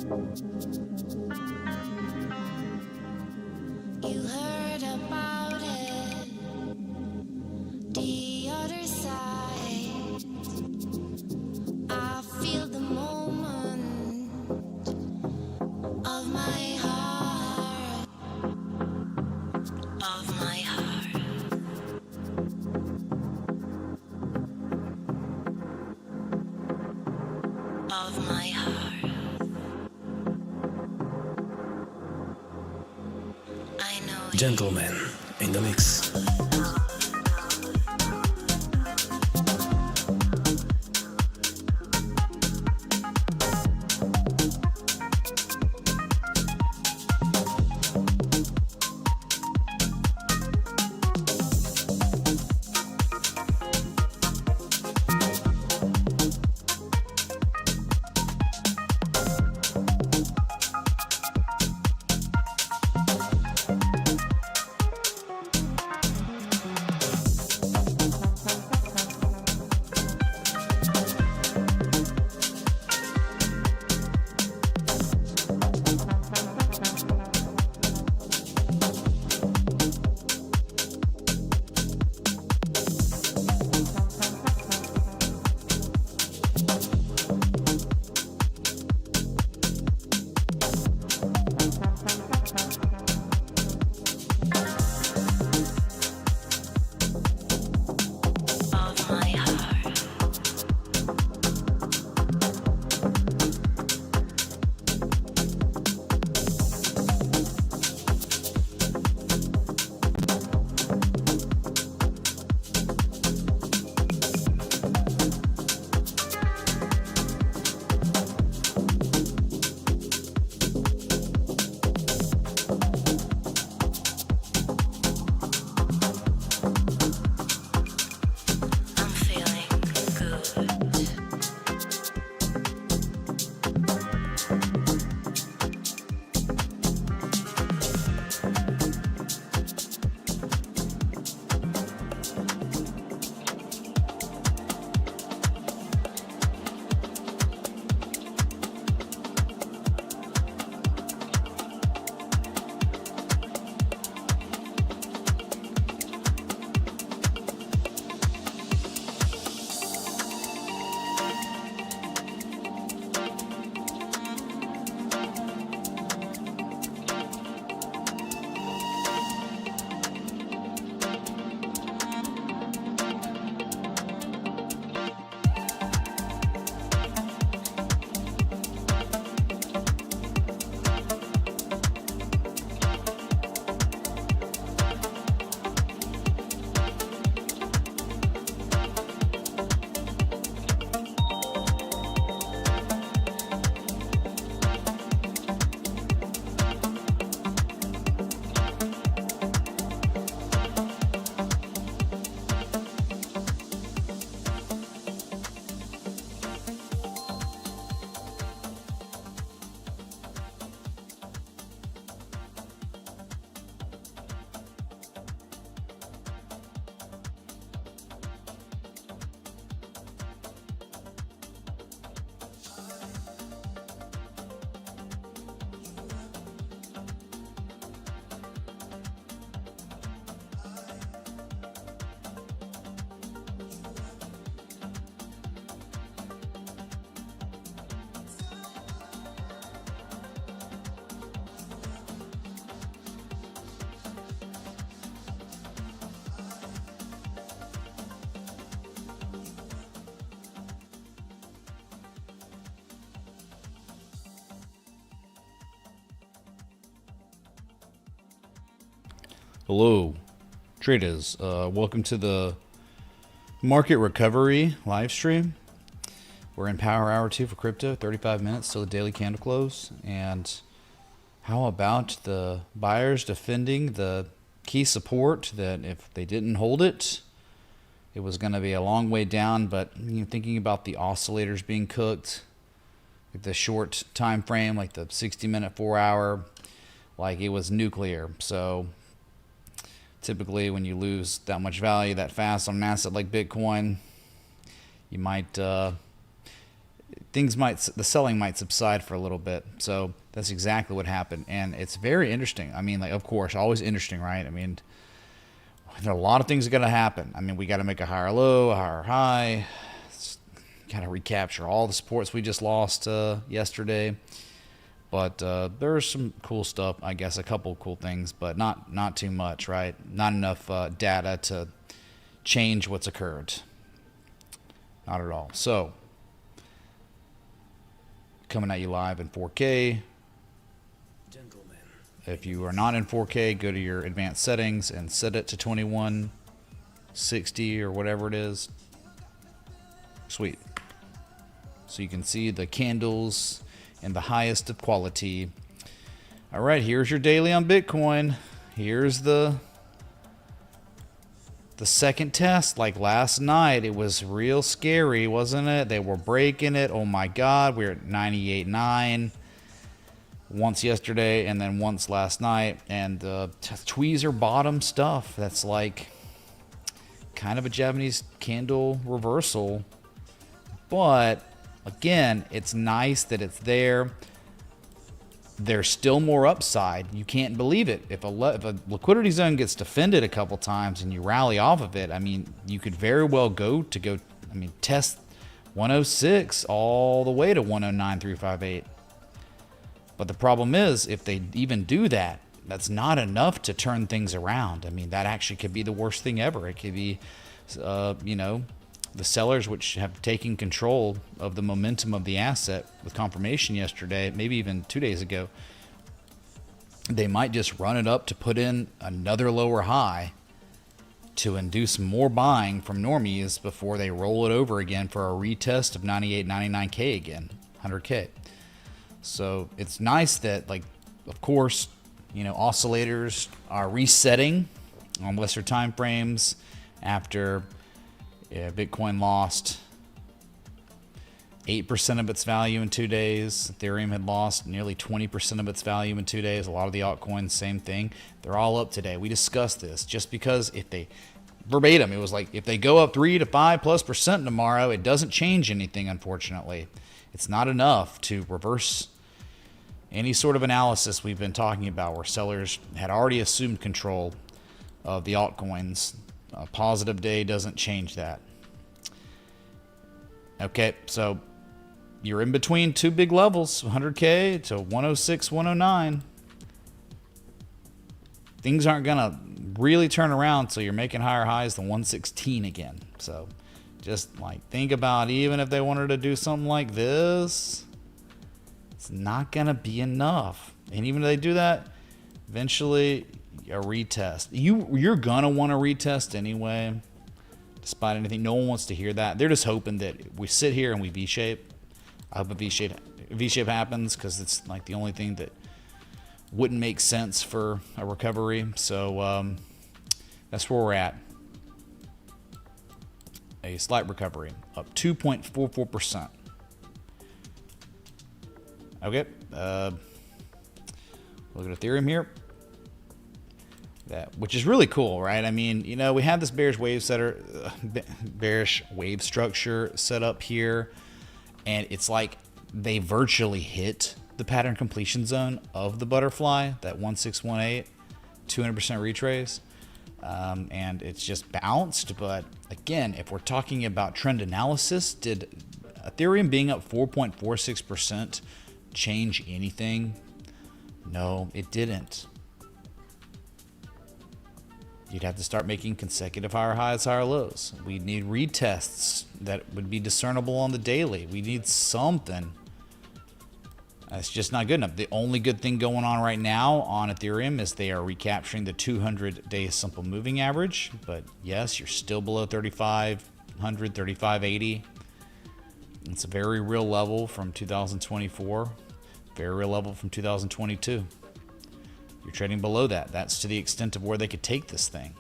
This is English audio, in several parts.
You heard about it, the other side. I feel the moment of my heart, of my heart, of my heart. I know Gentlemen in the mix. Hello, traders. Welcome to the market recovery live stream. We're in power hour 2 for crypto, 35 minutes till the daily candle close. And how about the buyers defending the key support that if they didn't hold it, it was going to be a long way down. But thinking about the oscillators being cooked, the short time frame, like the 60-minute, 4-hour, like it was nuclear. So typically when you lose that much value that fast on an asset like Bitcoin, you might the selling might subside for a little bit. So that's exactly what happened, and it's very interesting. I mean, like, of course, always interesting, right? I mean, there are a lot of things that got to happen. I mean, we got to make a higher low, a higher high, kind of recapture all the supports we just lost yesterday. But there's some cool stuff, I guess, a couple cool things, but not too much, right? Not enough data to change what's occurred. Not at all. So, coming at you live in 4K. Gentlemen. If you are not in 4K, go to your advanced settings and set it to 2160 or whatever it is. Sweet. So you can see the candles in the highest of quality. All right, here's your daily on Bitcoin. Here's the second test. Like last night, it was real scary, wasn't it? They were breaking it. Oh my God, we're at 98.9 once yesterday and then once last night. And tweezer bottom stuff. That's like kind of a Japanese candle reversal. But again, it's nice that it's there. There's still more upside. You can't believe it. If a liquidity zone gets defended a couple times and you rally off of it, I mean, you could very well test 106 all the way to 109.358. But the problem is, if they even do that, that's not enough to turn things around. I mean, that actually could be the worst thing ever. It could be, the sellers which have taken control of the momentum of the asset with confirmation yesterday, maybe even 2 days ago, they might just run it up to put in another lower high to induce more buying from normies before they roll it over again for a retest of 98, 99K again, 100K. So it's nice that, like, of course, oscillators are resetting on lesser time frames after Bitcoin lost 8% of its value in 2 days. Ethereum had lost nearly 20% of its value in 2 days. A lot of the altcoins, same thing. They're all up today. We discussed this. Just because if they, verbatim, it was like if they go up 3 to 5+% tomorrow, it doesn't change anything, unfortunately. It's not enough to reverse any sort of analysis we've been talking about where sellers had already assumed control of the altcoins. A positive day doesn't change that. Okay, so you're in between two big levels, 100K to 106, 109. Things aren't going to really turn around so you're making higher highs than 116 again. So just like think about, even if they wanted to do something like this, it's not going to be enough. And even if they do that, eventually a retest. You're going to want to retest anyway, despite anything. No one wants to hear that. They're just hoping that we sit here and we V-shape. I hope a V-shape happens because it's like the only thing that wouldn't make sense for a recovery. So that's where we're at. A slight recovery, up 2.44%. Okay, look at Ethereum here. Which is really cool, right? I mean, we have this bearish wave structure set up here, and it's like they virtually hit the pattern completion zone of the butterfly, that 1618, 200% retrace, and it's just bounced. But again, if we're talking about trend analysis, did Ethereum being up 4.46% change anything? No, it didn't. You'd have to start making consecutive higher highs, higher lows. We need retests that would be discernible on the daily. We need something. That's just not good enough. The only good thing going on right now on Ethereum is they are recapturing the 200-day simple moving average. But yes, you're still below 3,500, 3,580. It's a very real level from 2024. Very real level from 2022. You're trading below that. That's to the extent of where they could take this thing.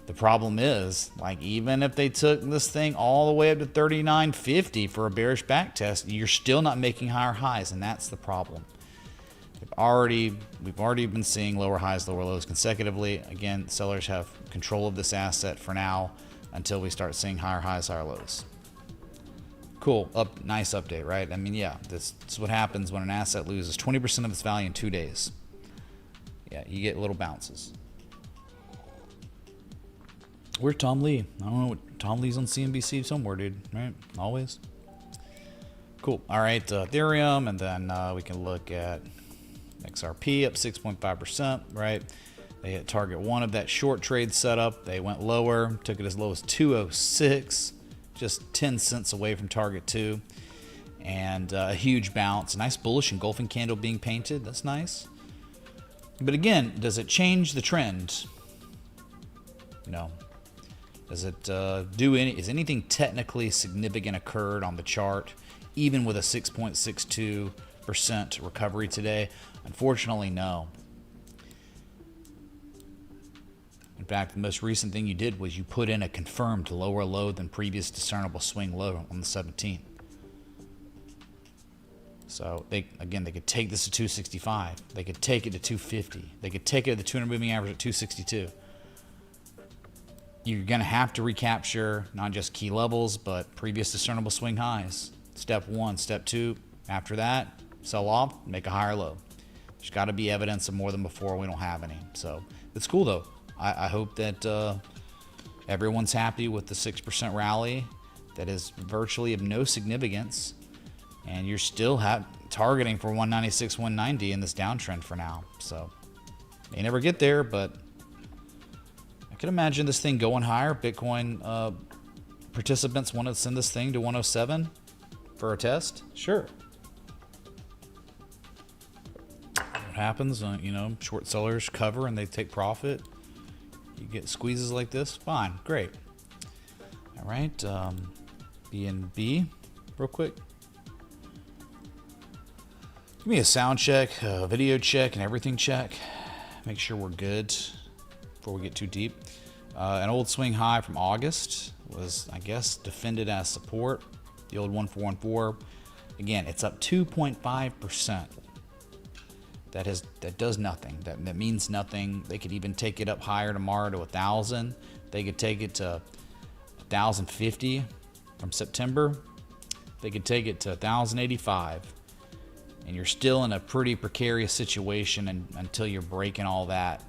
The problem is, like, even if they took this thing all the way up to 39.50 for a bearish back test, you're still not making higher highs, and that's the problem. We've already been seeing lower highs, lower lows consecutively. Again, sellers have control of this asset for now until we start seeing higher highs, higher lows. Cool. Nice update, right? I mean, yeah, this is what happens when an asset loses 20% of its value in 2 days. Yeah, you get little bounces. Where's Tom Lee? I don't know what Tom Lee's on CNBC somewhere, dude. Right? Always. Cool. All right, Ethereum, and then we can look at XRP up 6.5%, right? They hit target 1 of that short trade setup. They went lower, took it as low as 206, just 10 cents away from target 2. And a huge bounce. A nice bullish engulfing candle being painted. That's nice. But again, does it change the trend? No. Does it is anything technically significant occurred on the chart, even with a 6.62% recovery today? Unfortunately, no. In fact, the most recent thing you did was you put in a confirmed lower low than previous discernible swing low on the 17th. So they could take this to 265. They could take it to 250. They could take it to the 200 moving average at 262. You're going to have to recapture not just key levels, but previous discernible swing highs. Step 1, step 2. After that, sell off, make a higher low. There's got to be evidence of more than before. We don't have any. So it's cool though. I hope that everyone's happy with the 6% rally that is virtually of no significance, and you're still targeting for 196, 190 in this downtrend for now. So may never get there, but I can imagine this thing going higher. Bitcoin participants want to send this thing to 107 for a test. Sure. What happens? Short sellers cover and they take profit. You get squeezes like this. Fine, great. All right, BNB, real quick. Give me a sound check, a video check, and everything check. Make sure we're good before we get too deep. An old swing high from August was, I guess, defended as support. The old 1414. Again, it's up 2.5%. That does nothing. That means nothing. They could even take it up higher tomorrow to 1,000. They could take it to 1,050 from September. They could take it to 1,085. And you're still in a pretty precarious situation until you're breaking all that.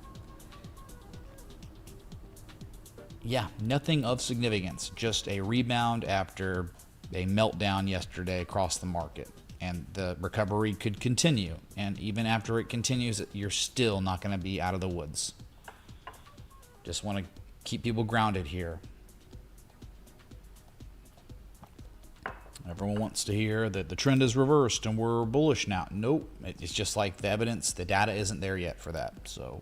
Yeah, nothing of significance. Just a rebound after a meltdown yesterday across the market. And the recovery could continue. And even after it continues, you're still not going to be out of the woods. Just want to keep people grounded here. Everyone wants to hear that the trend is reversed and we're bullish now. Nope. It's just like the evidence, the data isn't there yet for that. So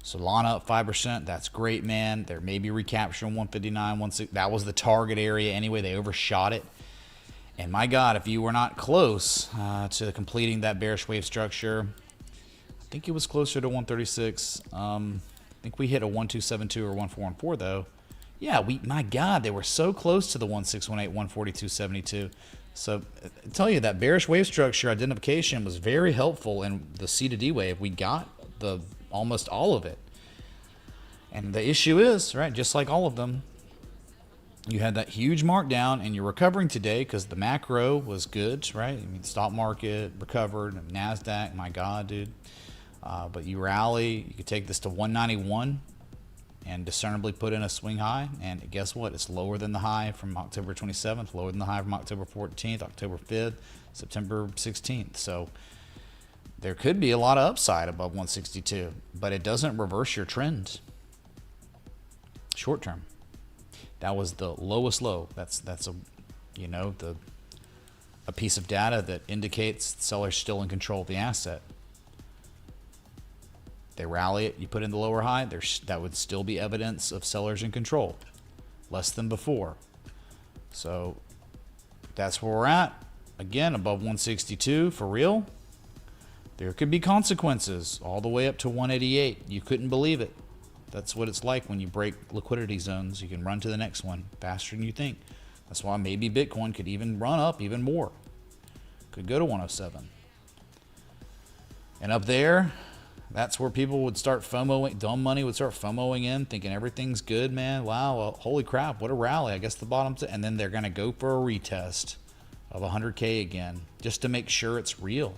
Solana up 5%. That's great, man. There may be recapture on 159, 16. That was the target area anyway. They overshot it. And my God, if you were not close to completing that bearish wave structure, I think it was closer to 136. I think we hit a 1272 or 1414 though. Yeah, my God, they were so close to the 1618, 142.72. So I tell you, that bearish wave structure identification was very helpful in the C to D wave. We got almost all of it. And the issue is, right, just like all of them, you had that huge markdown, and you're recovering today because the macro was good, right? I mean, the stock market recovered, and NASDAQ, my God, dude. But you rally, you could take this to 191 and discernibly put in a swing high. And guess what? It's lower than the high from October 27th, lower than the high from October 14th, October 5th, September 16th. So there could be a lot of upside above 162, but it doesn't reverse your trend short term. That was the lowest low. That's a piece of data that indicates the seller's still in control of the asset. They rally it, you put in the lower high, that would still be evidence of sellers in control, less than before. So that's where we're at. Again, above 162 for real. There could be consequences all the way up to 188. You couldn't believe it. That's what it's like when you break liquidity zones. You can run to the next one faster than you think. That's why maybe Bitcoin could even run up even more. Could go to 107. And up there, that's where people would start FOMOing, dumb money would start FOMOing in, thinking everything's good, man. Wow, well, holy crap, what a rally. I guess the bottom's, and then they're going to go for a retest of 100K again, just to make sure it's real.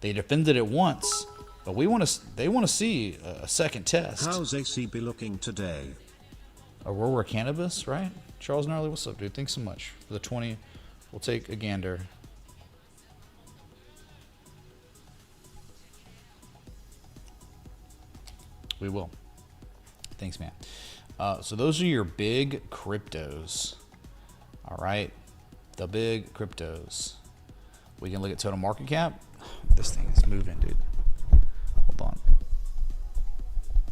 They defended it once, but they want to see a second test. How's ACB looking today? Aurora Cannabis, right? Charles Gnarly, what's up, dude? Thanks so much for the 20. We'll take a gander. We will. Thanks, man. So those are your big cryptos. All right. The big cryptos. We can look at total market cap. This thing is moving, dude. Hold on.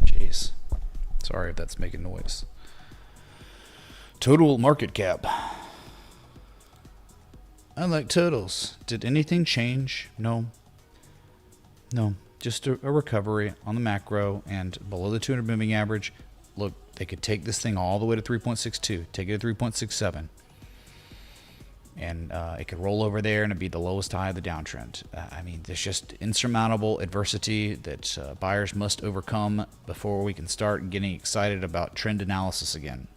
Jeez. Sorry if that's making noise. Total market cap. I like totals. Did anything change? No. No. Just a recovery on the macro and below the 200 moving average. Look, they could take this thing all the way to 3.62, take it to 3.67, and it could roll over there and it'd be the lowest high of the downtrend. I mean, there's just insurmountable adversity that buyers must overcome before we can start getting excited about trend analysis again.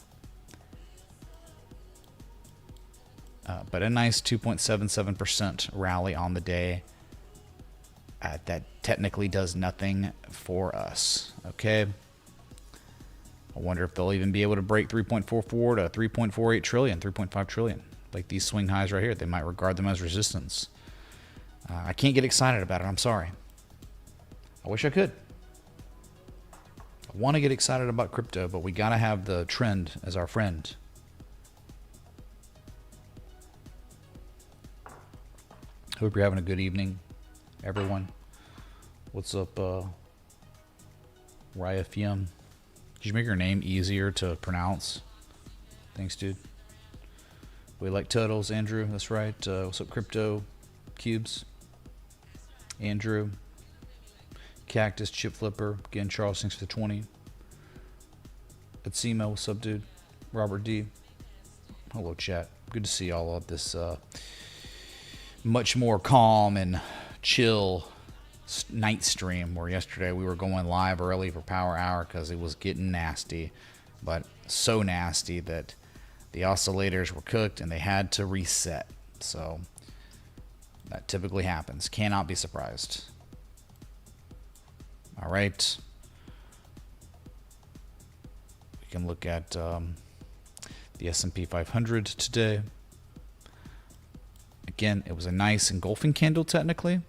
But a nice 2.77% rally on the day. That technically does nothing for us. Okay. I wonder if they'll even be able to break 3.44 to 3.48 trillion, 3.5 trillion. Like these swing highs right here. They might regard them as resistance. I can't get excited about it. I'm sorry. I wish I could. I want to get excited about crypto, but we got to have the trend as our friend. Hope you're having a good evening, everyone. What's up, Rivian? Did you make your name easier to pronounce? Thanks, dude. We like totals, Andrew. That's right. What's up, Crypto Cubes? Andrew. Cactus, Chip Flipper. Again, Charles, thanks for the 20. Atsima, what's up, dude? Robert D. Hello, chat. Good to see all of this much more calm and chill night stream, where yesterday we were going live early for Power Hour because it was getting nasty, but so nasty that the oscillators were cooked and they had to reset. So that typically happens. Cannot be surprised. All right. We can look at the S&P 500 today. Again, it was a nice engulfing candle technically.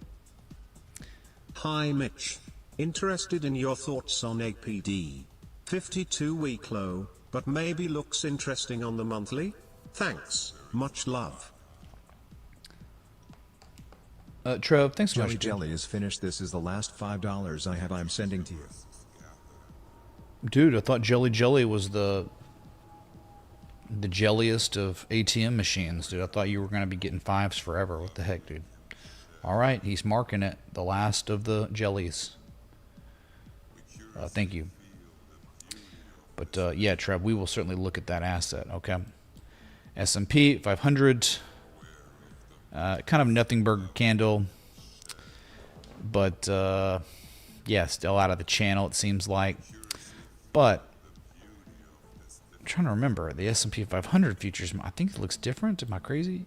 Hi Mitch. Interested in your thoughts on APD. 52-week low, but maybe looks interesting on the monthly? Thanks. Much love. Trev, thanks so much. Jelly Jelly is finished. This is the last $5 I have. I'm sending to you. Dude, I thought Jelly Jelly was the jelliest of ATM machines, dude. I thought you were going to be getting fives forever. What the heck, dude? All right, he's marking it. The last of the jellies. Thank you. But yeah, Trev, we will certainly look at that asset, okay? S&P 500. Kind of nothing burger candle. But, yeah, still out of the channel, it seems like. But I'm trying to remember. The S&P 500 futures, I think it looks different. Am I crazy?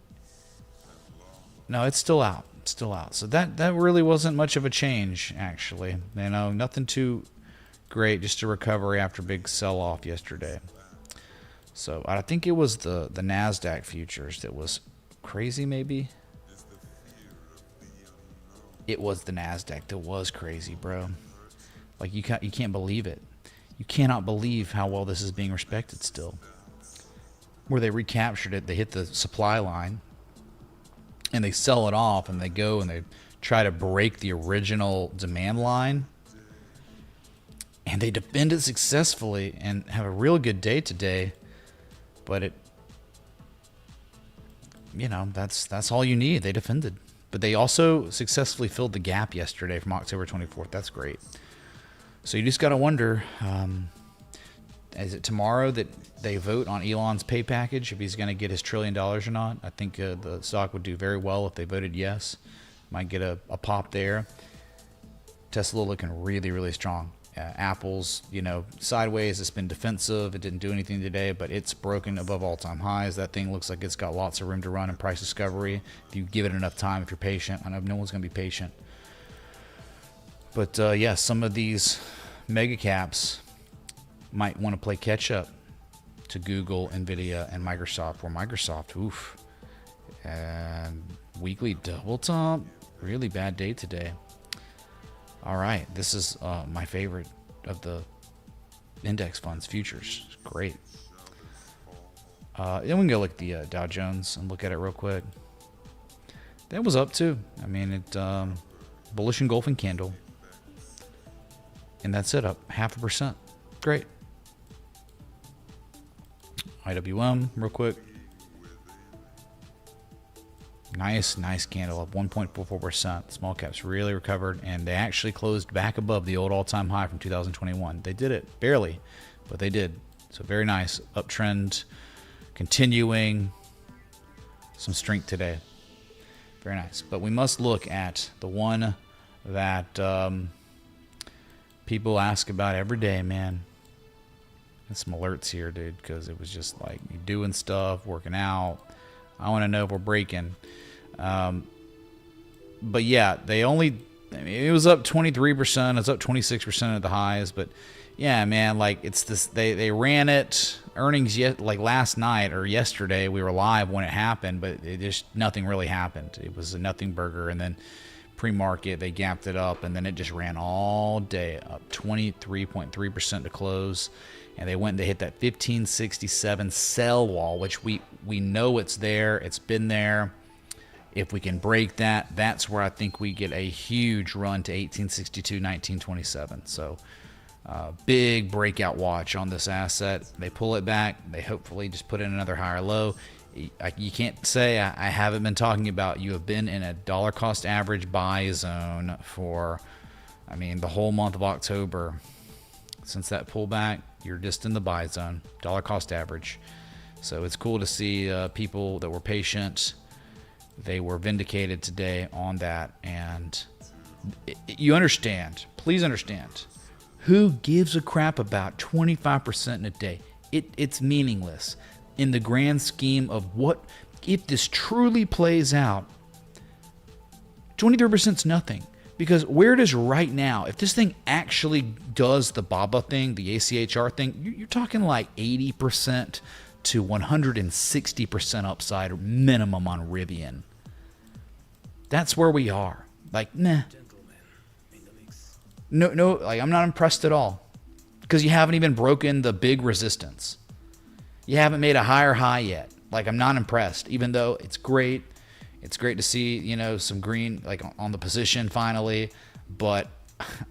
No, it's still out. It's still out. So that really wasn't much of a change, actually. You know, nothing too great. Just a recovery after a big sell-off yesterday. So I think it was the NASDAQ futures that was crazy, maybe. It was the NASDAQ that was crazy, bro. Like, you can't believe it. You cannot believe how well this is being respected still. Where they recaptured it, they hit the supply line, and they sell it off, and they go and they try to break the original demand line, and they defend it successfully and have a real good day today. But it, you know, that's all you need. They defended, but they also successfully filled the gap yesterday from October 24th. That's great. So you just got to wonder, is it tomorrow that they vote on Elon's pay package, if he's going to get his $1 trillion or not? I think the stock would do very well if they voted yes. Might get a pop there. Tesla looking really, really strong. Apple's, sideways. It's been defensive. It didn't do anything today, but it's broken above all-time highs. That thing looks like it's got lots of room to run in price discovery if you give it enough time, if you're patient. I know no one's going to be patient. But, yeah, some of these mega caps might want to play catch-up to Google, Nvidia, and Microsoft. Where Microsoft, oof, and weekly double top. Really bad day today. All right, this is my favorite of the index funds futures. Great. Then we can go look at the Dow Jones and look at it real quick. That was up too. I mean, it bullish engulfing candle, and that's it, up 0.5%. Great. IWM real quick. Nice candle, up 1.44%. Small caps really recovered, and they actually closed back above the old all-time high from 2021. They did it, barely, but they did. So very nice. Uptrend continuing. Some strength today. Very nice. But we must look at the one that people ask about every day, man. And some alerts here, dude, because it was just like you doing stuff, working out. I want to know if we're breaking. But yeah, it was up 23%. It's up 26% at the highs. But yeah, man, like it's this, they ran it earnings yet, like last night or yesterday. We were live when it happened, but it just, nothing really happened. It was a nothing burger. And then pre-market, they gapped it up, and then it just ran all day, up 23.3% to close. And they went and they hit that 1567 sell wall, which we know it's there. It's been there. If we can break that, that's where I think we get a huge run to 1862, 1927. So big breakout watch on this asset. They pull it back. They hopefully just put in another higher low. You can't say I haven't been talking about. You have been in a dollar cost average buy zone for, the whole month of October. Since that pullback, you're just in the buy zone, dollar cost average. So it's cool to see people that were patient. They were vindicated today on that. And you understand, please understand, who gives a crap about 25% in a day? It's meaningless in the grand scheme of what, if this truly plays out, 23% is nothing. Because where it is right now, if this thing actually does the BABA thing, the ACHR thing, you're talking like 80% to 160% upside minimum on Rivian. That's where we are. Like, nah. No, like I'm not impressed at all. Because you haven't even broken the big resistance. You haven't made a higher high yet. Like, I'm not impressed, even though it's great. It's great to see, some green like on the position finally, but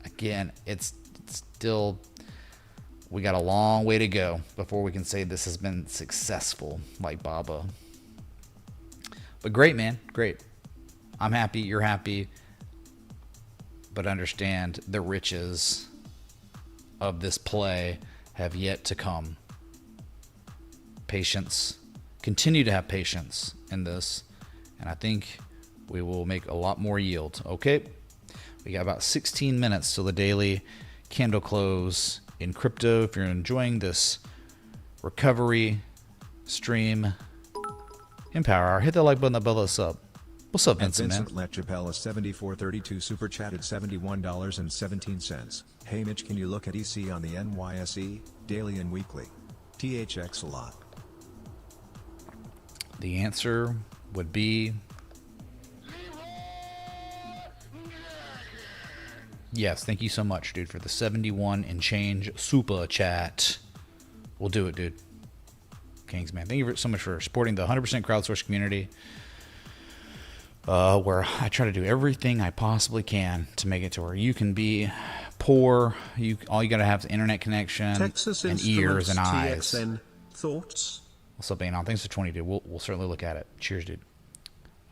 again, it's still, we got a long way to go before we can say this has been successful like Baba. But great, man, great. I'm happy, you're happy, but understand the riches of this play have yet to come. Patience, continue to have patience in this. And I think we will make a lot more yield. Okay, we got about 16 minutes till the daily candle close in crypto. If you're enjoying this recovery stream in Power Hour, hit that like button, that bell, that sub. What's up, Vincent, man? Vincent Lechapella 7432 super chatted $71.17. Hey Mitch, can you look at EC on the NYSE, daily and weekly? THX a lot. The answer would be yes. Thank you so much, dude, for the 71 and change super chat. We'll do it, dude. Kingsman, thank you so much for supporting the 100% crowdsourced community, where I try to do everything I possibly can to make it to where you can be poor. All you gotta have is internet connection Texas and ears and eyes. TXN thoughts. What's up, Anon? Thanks for 20, dude. We'll certainly look at it. Cheers, dude.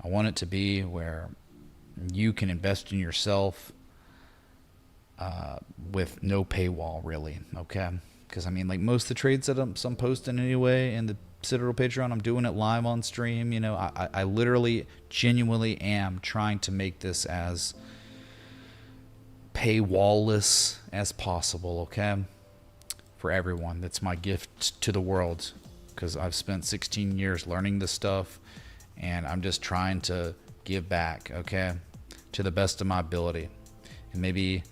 I want it to be where you can invest in yourself with no paywall, really. Okay? Because, like most of the trades that I'm posting anyway in the Citadel Patreon, I'm doing it live on stream. I literally, genuinely am trying to make this as paywall-less as possible, okay? For everyone. That's my gift to the world, because I've spent 16 years learning this stuff, and I'm just trying to give back, okay, to the best of my ability. And maybe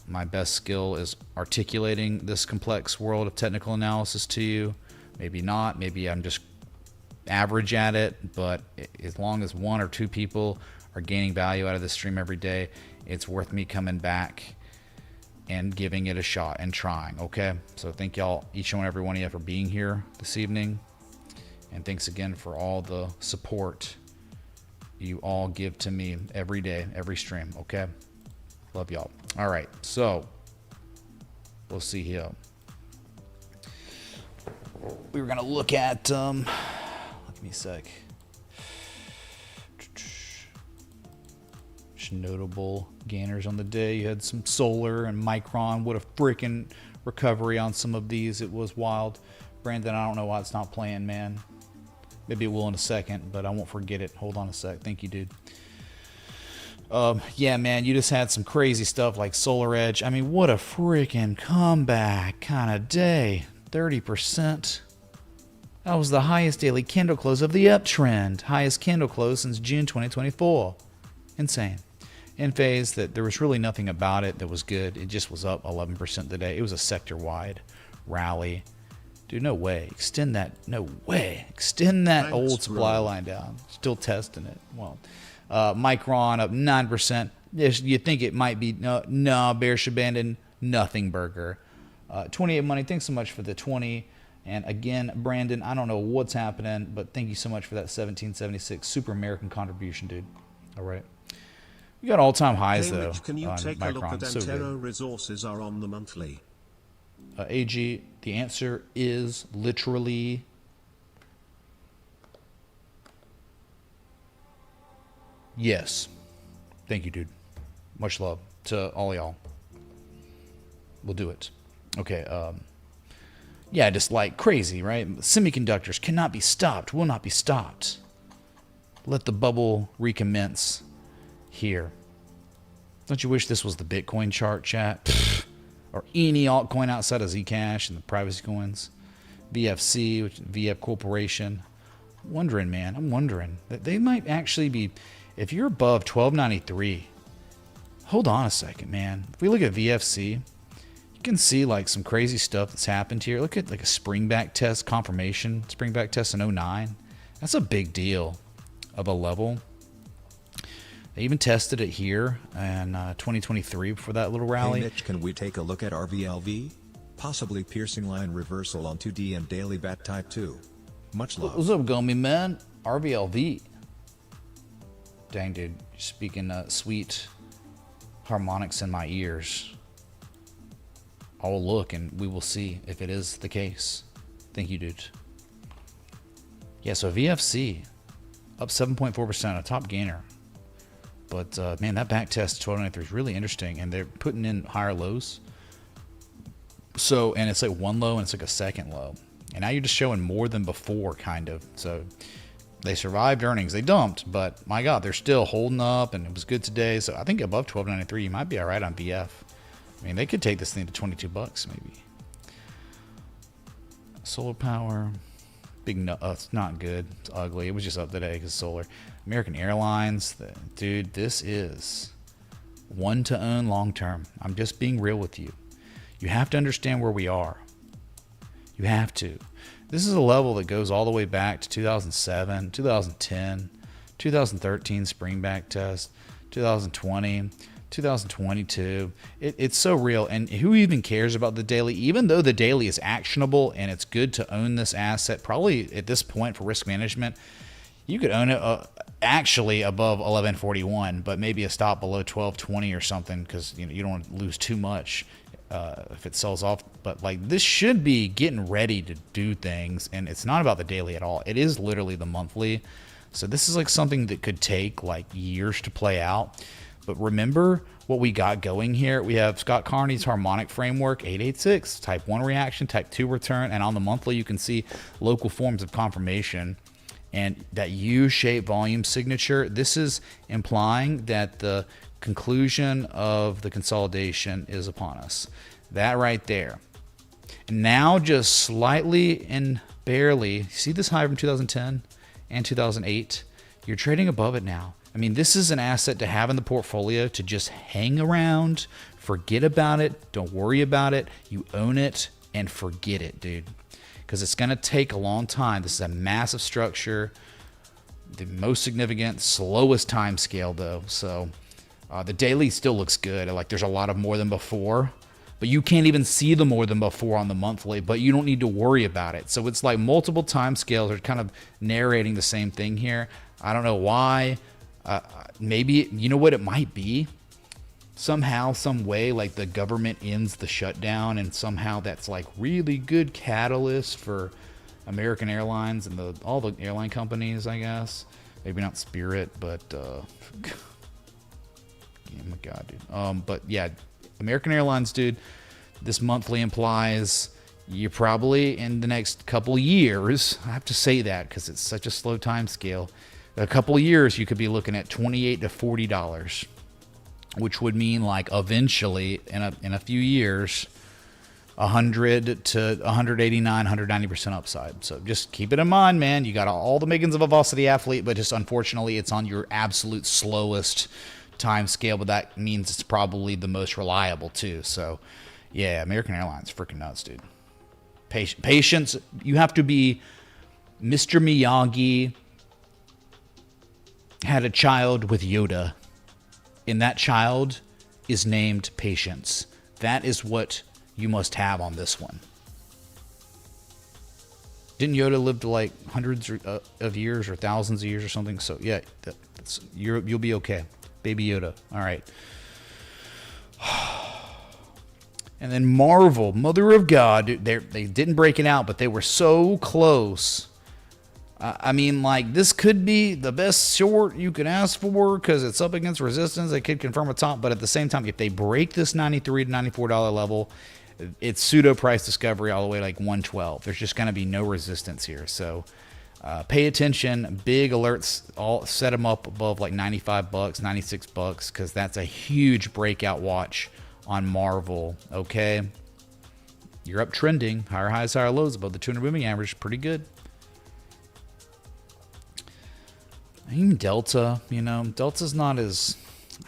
my best skill is articulating this complex world of technical analysis to you. Maybe not. Maybe I'm just average at it, but as long as 1 or 2 people are gaining value out of this stream every day, it's worth me coming back and giving it a shot and trying, okay? So thank y'all, each and every one of you, for being here this evening. And thanks again for all the support you all give to me every day, every stream, okay? Love y'all. All right, so we'll see here. We were going to look at, give me a sec. Notable gainers on the day. You had some Solar and Micron. What a freaking recovery on some of these. It was wild. Brandon, I don't know why it's not playing, man. Maybe it will in a second, but I won't forget it. Hold on a sec. Thank you, dude. Yeah, man, you just had some crazy stuff like Solar Edge. I mean, what a freaking comeback kind of day. 30%. That was the highest daily candle close of the uptrend. Highest candle close since June 2024. Insane. In phase, that there was really nothing about it that was good. It just was up 11% today. It was a sector-wide rally. Dude, no way. Extend that. No way. Extend that Thanks, old supply bro. line down. Still testing it. Well, Micron up 9%. You think it might be no bearish abandon, nothing burger. 28 money. Thanks so much for the 20. And again, Brandon, I don't know what's happening, but thank you so much for that 1776 Super American contribution, dude. All right. You got all-time highs, Hey, though, Mitch, can you on take a look Micron. at So Antero good. resources are on the monthly? AG, the answer is literally yes. Thank you, dude. Much love to all y'all. We'll do it. Okay, yeah, just like crazy, right? Semiconductors cannot be stopped, will not be stopped. Let the bubble recommence here. Don't you wish this was the Bitcoin chart, chat? Pfft. Or any altcoin outside of Zcash and the privacy coins? VFC, which is VF Corporation. Wondering, man, I'm wondering that they might actually be, if you're above 1293, hold on a second, man. If we look at VFC, you can see like some crazy stuff that's happened here. Look at like a springback test confirmation, springback test in 09. That's a big deal of a level. They even tested it here in 2023 for that little rally. Hey Mitch, can we take a look at RVLV? Possibly piercing line reversal on 2D and daily bat type 2. Much love. What's up, Gummy man? RVLV. Dang, dude, you're speaking sweet harmonics in my ears. I'll look and we will see if it is the case. Thank you, dude. Yeah, so VFC up 7.4%, a top gainer. But man, that back test 1293 is really interesting, and they're putting in higher lows. So, and it's like one low and it's like a second low, and now you're just showing more than before, kind of. So they survived earnings, they dumped, but my God, they're still holding up, and it was good today. So I think above 1293, you might be all right on VF. I mean, they could take this thing to 22 bucks maybe. Solar power. Big no, it's not good. It's ugly. It was just up today because solar. American Airlines, dude, this is one to own long term. I'm just being real with you. You have to understand where we are. You have to. This is a level that goes all the way back to 2007, 2010, 2013 spring back test, 2020, 2022. It's so real. And who even cares about the daily? Even though the daily is actionable and it's good to own this asset, probably at this point for risk management, you could own it actually above 1141, but maybe a stop below 1220 or something, because you don't want to lose too much if it sells off. But like, this should be getting ready to do things, and it's not about the daily at all. It is literally the monthly. So this is like something that could take like years to play out. But remember what we got going here. We have Scott Carney's harmonic framework, 886, type 1 reaction, type 2 return. And on the monthly, you can see local forms of confirmation. And that U-shaped volume signature, this is implying that the conclusion of the consolidation is upon us. That right there. And now just slightly and barely, see this high from 2010 and 2008? You're trading above it now. I mean, this is an asset to have in the portfolio to just hang around, forget about it, don't worry about it. You own it and forget it, dude. Because it's going to take a long time. This is a massive structure. The most significant, slowest time scale, though. So the daily still looks good. Like there's a lot of more than before. But you can't even see the more than before on the monthly, but you don't need to worry about it. So it's like multiple time scales are kind of narrating the same thing here. I don't know why. Maybe, you know what it might be? Somehow, some way, like the government ends the shutdown, and somehow that's like really good catalyst for American Airlines and all the airline companies, I guess. Maybe not Spirit, but oh my God, dude. But yeah, American Airlines, dude, this monthly implies you probably in the next couple years, I have to say that because it's such a slow time scale, a couple years you could be looking at $28 to $40, which would mean like eventually in a few years, 100 to 189, 190% upside. So just keep it in mind, man. You got all the makings of a Velocity athlete, but just unfortunately it's on your absolute slowest time scale, but that means it's probably the most reliable too. So yeah, American Airlines, freaking nuts, dude. Patience. You have to be Mr. Miyagi had a child with Yoda, and that child is named Patience. That is what you must have on this one. Didn't Yoda live to like hundreds of years or thousands of years or something? So yeah, you'll be okay. Baby Yoda. All right. And then Marvel, Mother of God. They didn't break it out, but they were so close. I mean, like, this could be the best short you could ask for because it's up against resistance. They could confirm a top, but at the same time, if they break this $93 to $94 level, it's pseudo price discovery all the way like 112. There's just going to be no resistance here. So pay attention. Big alerts. All set them up above like $95, $96, because that's a huge breakout watch on Marvel. Okay, you're uptrending. Higher highs, higher lows above the 200 moving average. Pretty good. Even Delta, Delta's not as,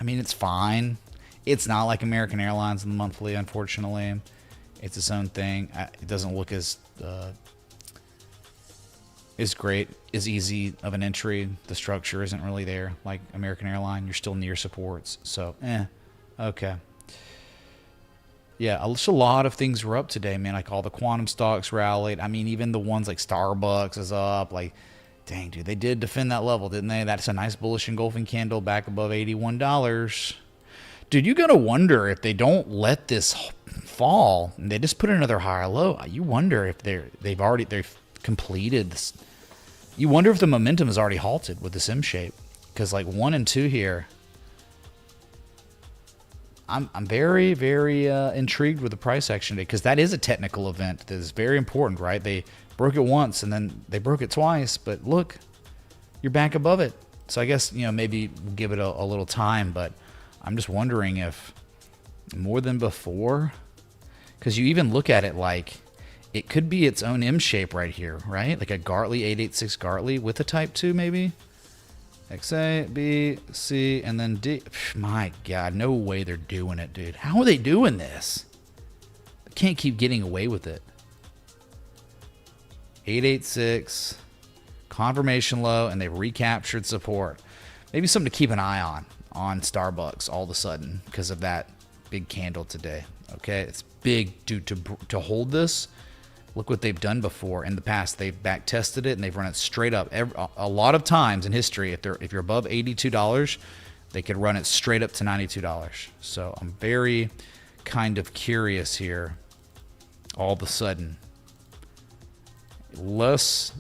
I mean, it's fine. It's not like American Airlines in the monthly, unfortunately. It's its own thing. It doesn't look as great, as easy of an entry. The structure isn't really there like American Airline. You're still near supports. So, okay. Yeah, a lot of things were up today, man. Like all the quantum stocks rallied. I mean, even the ones like Starbucks is up. Like, dang, dude, they did defend that level, didn't they? That's a nice bullish engulfing candle back above $81. Dude, you got to wonder if they don't let this fall and they just put another higher low. You wonder if they've completed this. You wonder if the momentum is already halted with this M shape, because like 1 and 2 here. I'm very, very intrigued with the price action today, because that is a technical event that is very important, right? They broke it once and then they broke it twice, but look, you're back above it. So I guess, maybe we'll give it a little time, but I'm just wondering if more than before, because you even look at it like it could be its own M shape right here, right? Like a Gartley 886 Gartley with a type 2 maybe. XA, B, C, and then D. My God, no way they're doing it, dude. How are they doing this? They can't keep getting away with it. 886, confirmation low, and they recaptured support. Maybe something to keep an eye on Starbucks all of a sudden because of that big candle today. Okay, it's big, dude, to hold this. Look what they've done before in the past. They've back tested it and they've run it straight up. A lot of times in history, if you're above $82, they could run it straight up to $92. So I'm very kind of curious here. All of a sudden, less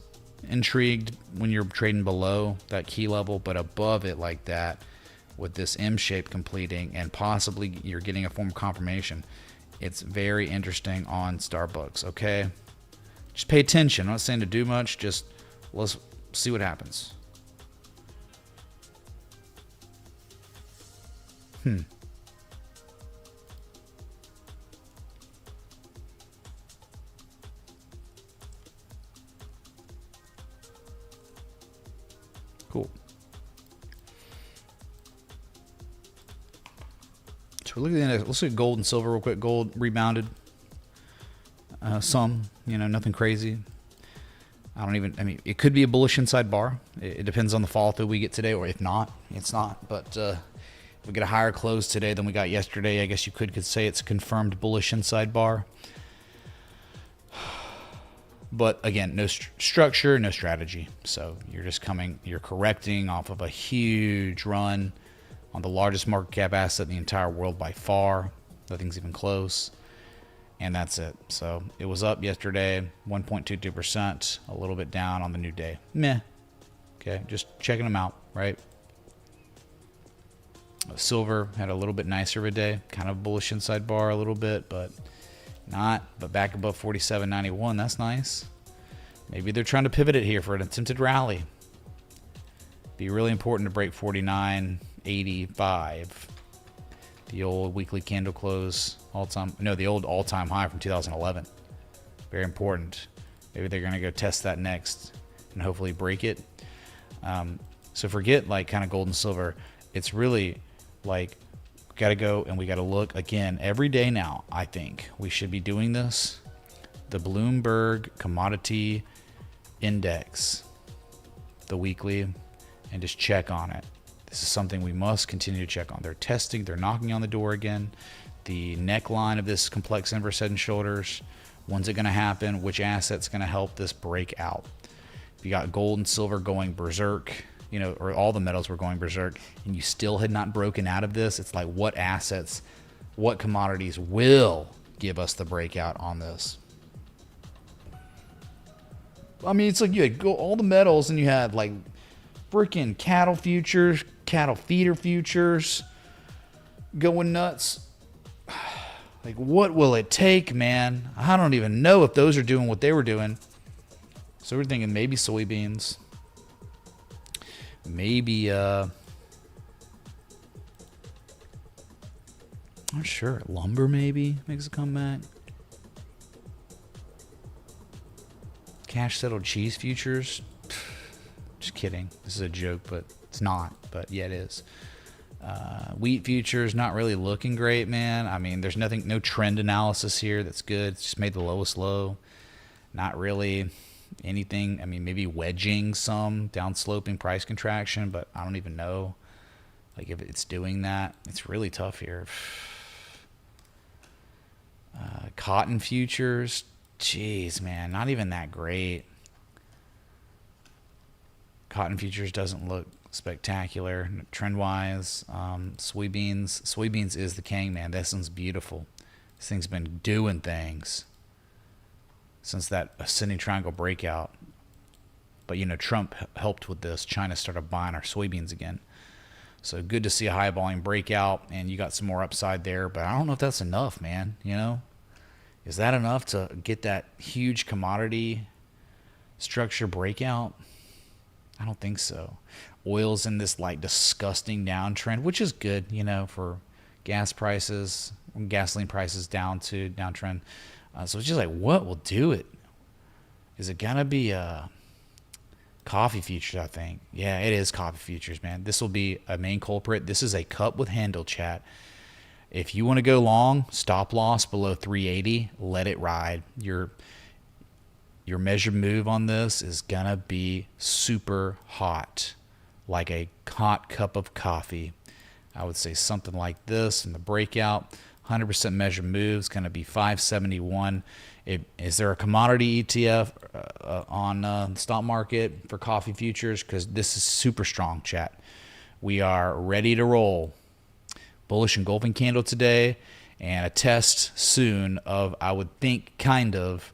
intrigued when you're trading below that key level, but above it like that, with this M shape completing and possibly you're getting a form of confirmation. It's very interesting on Starbucks. Okay. Just pay attention. I'm not saying to do much. Just let's see what happens. Cool. So we're looking at, let's look at gold and silver real quick. Gold rebounded some, you know, nothing crazy. I mean, it could be a bullish inside bar. It depends on the fall through we get today, or if not, it's not. But if we get a higher close today than we got yesterday, I guess you could say it's a confirmed bullish inside bar. But again, no structure, no strategy. So you're correcting off of a huge run on the largest market cap asset in the entire world by far. Nothing's even close. And that's it. So it was up yesterday, 1.22%, a little bit down on the new day. Meh. Okay, just checking them out, right? Silver had a little bit nicer of a day, kind of bullish inside bar a little bit, but not. But back above 47.91, that's nice. Maybe they're trying to pivot it here for an attempted rally. Be really important to break 49.85. The old weekly candle close the old all-time high from 2011. Very important. Maybe they're going to go test that next and hopefully break it. So forget like kind of gold and silver. It's really like got to go and we got to look again every day now. I think we should be doing this. The Bloomberg Commodity Index, the weekly, and just check on it. This is something we must continue to check on. They're testing, they're knocking on the door again. The neckline of this complex inverse head and shoulders. When's it going to happen? Which asset's going to help this break out? If you got gold and silver going berserk, you know, or all the metals were going berserk, and you still had not broken out of this, it's like what assets, what commodities will give us the breakout on this? I mean, it's like you had all the metals and you had like freaking cattle futures, cattle feeder futures going nuts. Like, what will it take, man? I don't even know if those are doing what they were doing. So we're thinking maybe soybeans. Maybe, not sure. Lumber maybe makes a comeback. Cash settled cheese futures. Just kidding. This is a joke, but it's not. But yeah, it is. Wheat futures not really looking great, man. I mean, there's no trend analysis here that's good. It's just made the lowest low. Not really anything. I mean, maybe wedging some downsloping price contraction, but I don't even know like if it's doing that. It's really tough here. Cotton futures, jeez, man, not even that great. Cotton futures doesn't look spectacular trend-wise. Soybeans is the king, man. This one's beautiful. This thing's been doing things since that ascending triangle breakout. But, you know, Trump helped with this. China started buying our soybeans again. So good to see a high volume breakout, and you got some more upside there. But I don't know if that's enough, man. You know, is that enough to get that huge commodity structure breakout? I don't think so. Oil's in this like disgusting downtrend, which is good, you know, for gas prices, gasoline prices downtrend. So it's just like, what will do it? Is it gonna be coffee futures? I think, yeah, it is coffee futures, man. This will be a main culprit. This is a cup with handle, chat. If you want to go long, stop loss below 380, let it ride. Your measured move on this is gonna be super hot, like a hot cup of coffee. I would say something like this in the breakout. 100% measured move is gonna be 571. Is there a commodity ETF on the stock market for coffee futures? Because this is super strong, chat. We are ready to roll. Bullish engulfing candle today, and a test soon of, I would think, kind of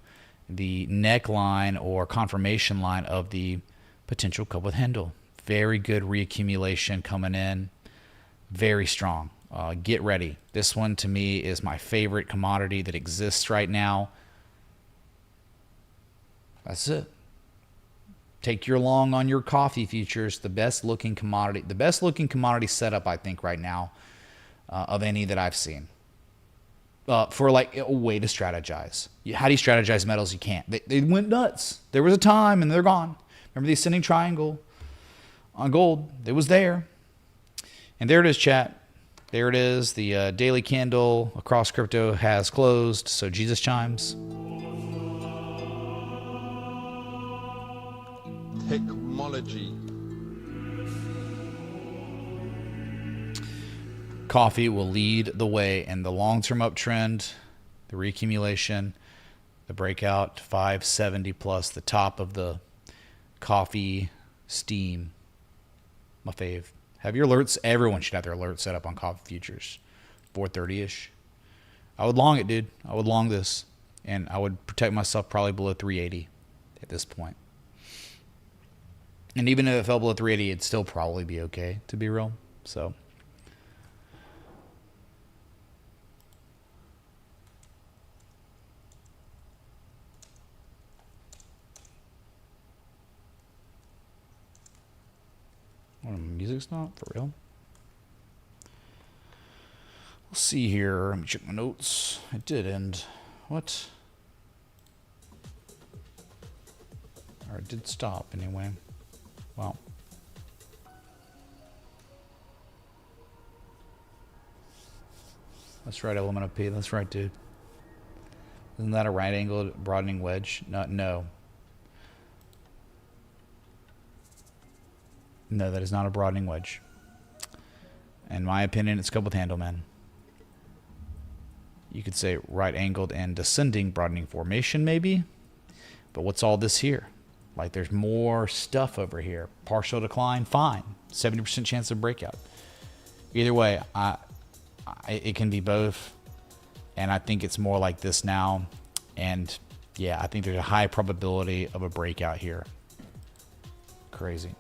the neckline or confirmation line of the potential cup with handle. Very good reaccumulation coming in. Very strong. Get ready. This one to me is my favorite commodity that exists right now. That's it. Take your long on your coffee futures. The best looking commodity setup, I think, right now. of any that I've seen. For like a way to strategize. How do you strategize metals? You can't. They went nuts. There was a time and they're gone. Remember the ascending triangle on gold? It was there. And there it is, chat. There it is. The daily candle across crypto has closed. So Jesus chimes. Technology. Coffee will lead the way in the long-term uptrend, the reaccumulation, the breakout, 570 plus the top of the coffee steam. My fave. Have your alerts. Everyone should have their alerts set up on coffee futures. 430-ish. I would long it, dude. I would long this. And I would protect myself probably below 380 at this point. And even if it fell below 380, it'd still probably be okay, to be real. So... music's not for real. Let's see here. Let me check my notes. It did end. What? Or it did stop anyway. Well. That's right, Element P. That's right, dude. Isn't that a right angle broadening wedge? No. No, that is not a broadening wedge. In my opinion, it's coupled handle, man. You could say right-angled and descending broadening formation, maybe. But what's all this here? Like, there's more stuff over here. Partial decline, fine. 70% chance of breakout. Either way, it can be both. And I think it's more like this now. And, yeah, I think there's a high probability of a breakout here. Crazy.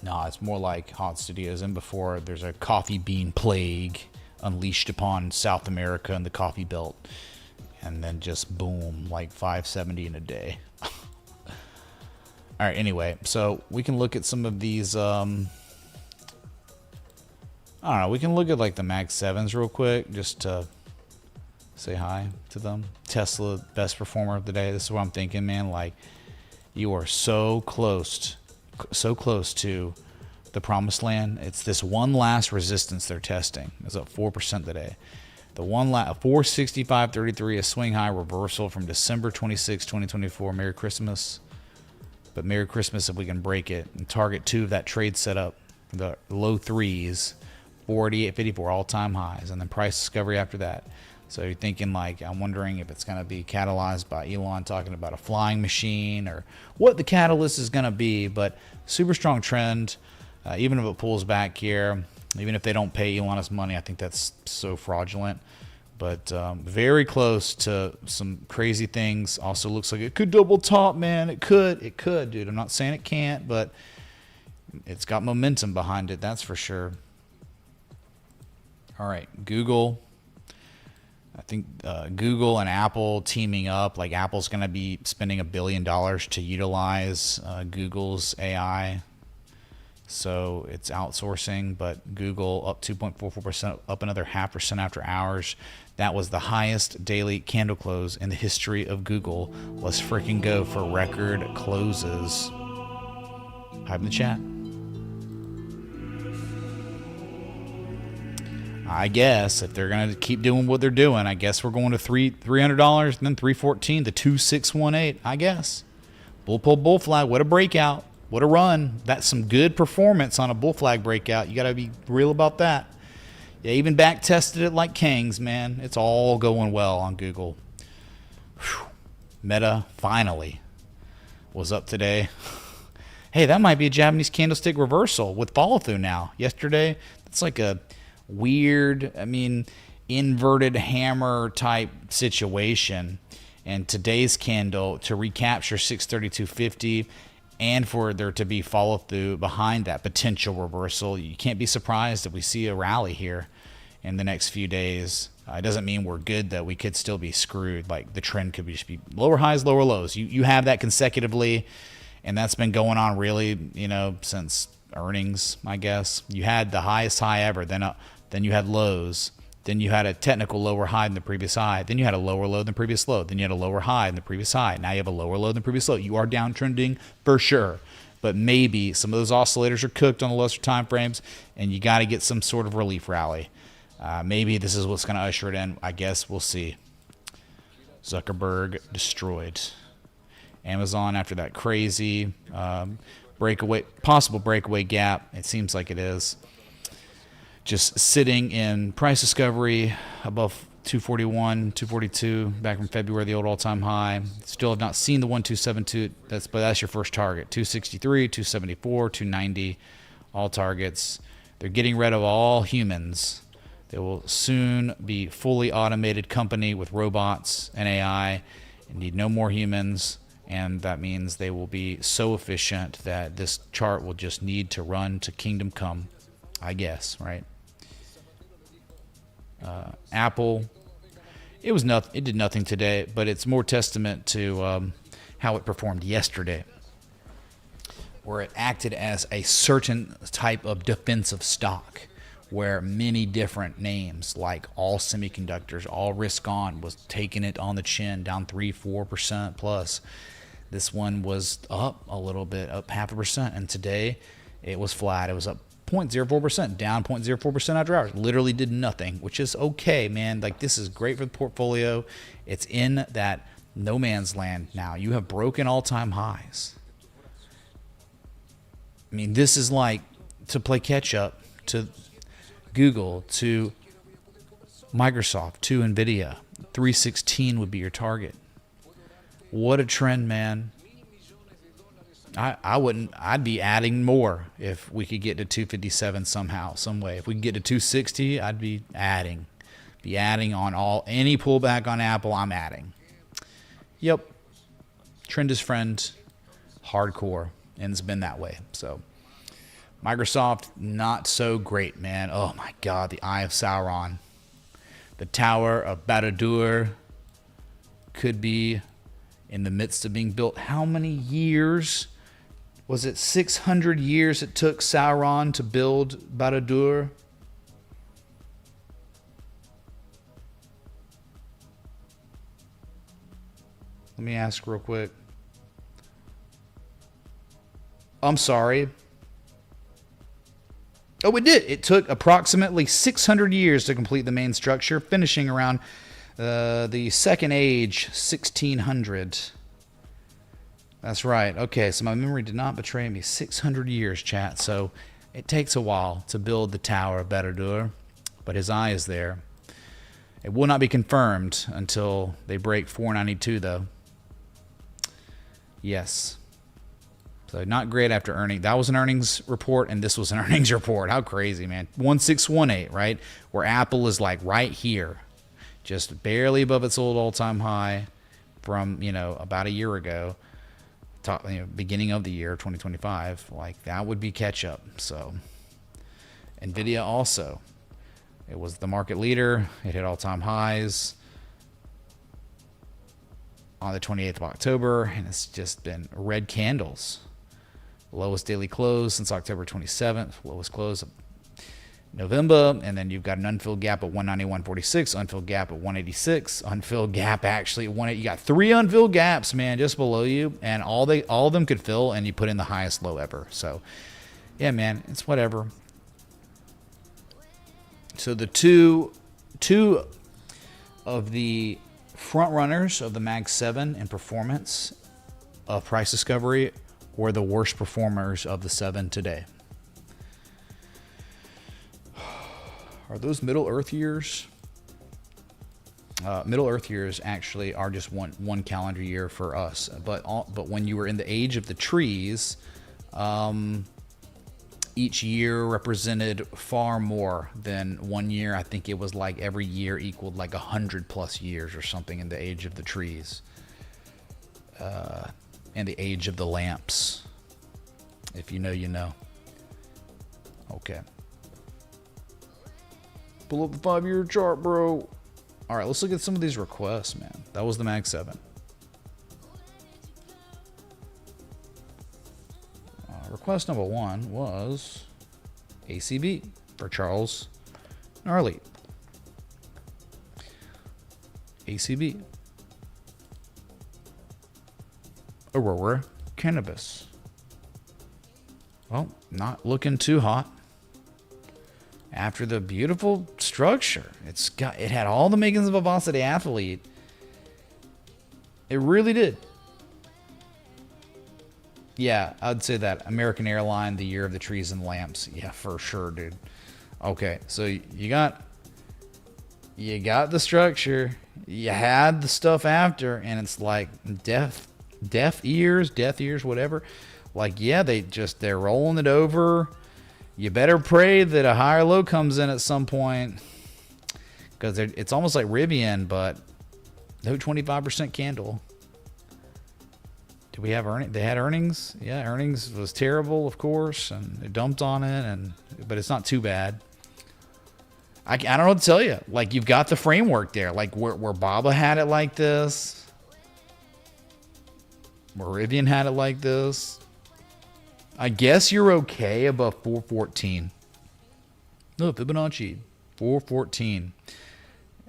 No, it's more like Hot Studios and before. There's a coffee bean plague unleashed upon South America and the coffee belt. And then just boom, like 570 in a day. All right, anyway, so we can look at some of these, I don't know, we can look at like the Mag 7s real quick just to say hi to them. Tesla, best performer of the day. This is what I'm thinking, man. Like, you are so close to the promised land. It's this one last resistance they're testing. It's up 4% today. The one last 465.33, a swing high reversal from December 26, 2024. Merry Christmas. But Merry Christmas if we can break it and target 2 of that trade setup. The low threes, 48.54 all-time highs, and then price discovery after that. So you're thinking, like, I'm wondering if it's going to be catalyzed by Elon talking about a flying machine or what the catalyst is going to be. But super strong trend, even if it pulls back here, even if they don't pay Elon his money. I think that's so fraudulent. But very close to some crazy things. Also looks like it could double top, man. It could, dude. I'm not saying it can't, but it's got momentum behind it. That's for sure. All right, Google. I think Google and Apple teaming up. Like, Apple's going to be spending $1 billion to utilize Google's AI. So it's outsourcing, but Google up 2.44%, up another 0.5% after hours. That was the highest daily candle close in the history of Google. Let's freaking go for record closes. Hype in the chat. I guess if they're going to keep doing what they're doing, I guess we're going to $300 and then $314 to 2618. I guess. Bull pull bull flag. What a breakout. What a run. That's some good performance on a bull flag breakout. You got to be real about that. Yeah, even back tested it like Kangs, man. It's all going well on Google. Whew. Meta finally was up today. Hey, that might be a Japanese candlestick reversal with follow through now. Yesterday, it's like a weird, inverted hammer type situation. And today's candle to recapture 632.50 and for there to be follow through behind that potential reversal. You can't be surprised if we see a rally here in the next few days. It doesn't mean we're good, though. We could still be screwed. Like, the trend could just be lower highs, lower lows. You have that consecutively, and that's been going on really, since earnings, I guess. You had the highest high ever, then you had lows, then you had a technical lower high than the previous high, then you had a lower low than the previous low, then you had a lower high than the previous high. Now you have a lower low than the previous low. You are downtrending for sure, but maybe some of those oscillators are cooked on the lesser time frames, and you got to get some sort of relief rally. Maybe this is what's going to usher it in. I guess we'll see. Zuckerberg destroyed. Amazon after that crazy possible breakaway gap. It seems like it is. Just sitting in price discovery above 241, 242 back from February, the old all-time high. Still have not seen the 1272. But that's your first target. 263, 274, 290, all targets. They're getting rid of all humans. They will soon be fully automated company with robots and AI and need no more humans. And that means they will be so efficient that this chart will just need to run to kingdom come, I guess, right? Apple, it did nothing today, but it's more testament to how it performed yesterday, where it acted as a certain type of defensive stock, where many different names like all semiconductors, all risk on, was taking it on the chin, down 3-4% plus. This one was up a little bit, up 0.5%, and today it was flat. It was up 0.04%, down 0.04% after hours. Literally did nothing, which is okay, man. Like, this is great for the portfolio. It's in that no man's land now. You have broken all-time highs. I mean, this is like to play catch-up to Google, to Microsoft, to NVIDIA. 316 would be your target. What a trend, man. I'd be adding more if we could get to 257 somehow, some way. If we could get to 260, I'd be adding. Be adding on any pullback on Apple, I'm adding. Yep. Trend is friend, hardcore, and it's been that way. So Microsoft, not so great, man. Oh my God, the Eye of Sauron. The Tower of Barad-dûr could be in the midst of being built. How many years? Was it 600 years it took Sauron to build Barad-dûr? Let me ask real quick. I'm sorry. Oh, it did. It took approximately 600 years to complete the main structure, finishing around the Second Age, 1600. That's right. Okay, so my memory did not betray me. 600 years, chat. So it takes a while to build the Tower of Barad-dûr, but his eye is there. It will not be confirmed until they break 492, though. Yes. So not great after earnings. That was an earnings report, and this was an earnings report. How crazy, man. 1618, right? Where Apple is like right here, just barely above its old all-time high from, about a year ago, beginning of the year, 2025. Like, that would be catch-up. So NVIDIA also. It was the market leader. It hit all-time highs on the 28th of October, and it's just been red candles. Lowest daily close since October 27th, lowest close of November, and then you've got an unfilled gap at 191.46, unfilled gap at 186, unfilled gap actually at 180. You got 3 unfilled gaps, man, just below you, and all of them could fill, and you put in the highest low ever. So, yeah, man, it's whatever. So the two of the front runners of the Mag 7 in performance of price discovery were the worst performers of the 7 today. Are those Middle Earth years? Middle Earth years actually are just one calendar year for us. But when you were in the age of the trees, each year represented far more than one year. I think it was like every year equaled like 100+ years or something in the age of the trees. And the age of the lamps. If you know, you know. Okay. Pull up the 5-year chart, bro. All right, let's look at some of these requests, man. That was the Mag 7. request number 1 was ACB for Charles Gnarly. ACB. Aurora Cannabis. Well, not looking too hot. After the beautiful structure, it had all the makings of a Velocity athlete. It really did. Yeah, I'd say that. American Airline, the year of the trees and lamps. Yeah, for sure, dude. Okay, so you got the structure, you had the stuff after, and it's like deaf ears, whatever. Like, yeah, they're rolling it over. You better pray that a higher low comes in at some point, because it's almost like Rivian, but no 25% candle. Do we have earnings? They had earnings. Yeah, earnings was terrible, of course, and they dumped on it, but it's not too bad. I don't know what to tell you. Like, you've got the framework there. Like, where Baba had it like this, where Rivian had it like this. I guess you're okay above 414. No, Fibonacci, 414.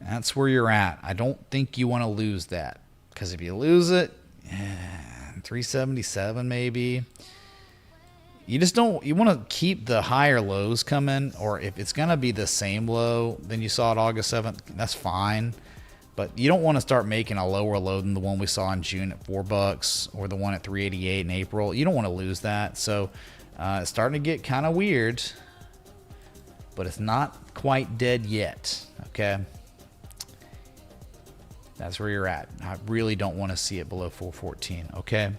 That's where you're at. I don't think you want to lose that, because if you lose it, 377 maybe. You just don't. You want to keep the higher lows coming, or if it's gonna be the same low than you saw at August 7th, that's fine. But you don't want to start making a lower low than the one we saw in June at $4, or the one at 388 in April. You don't want to lose that. So it's starting to get kind of weird, but it's not quite dead yet. Okay, that's where you're at. I really don't want to see it below 414. Okay,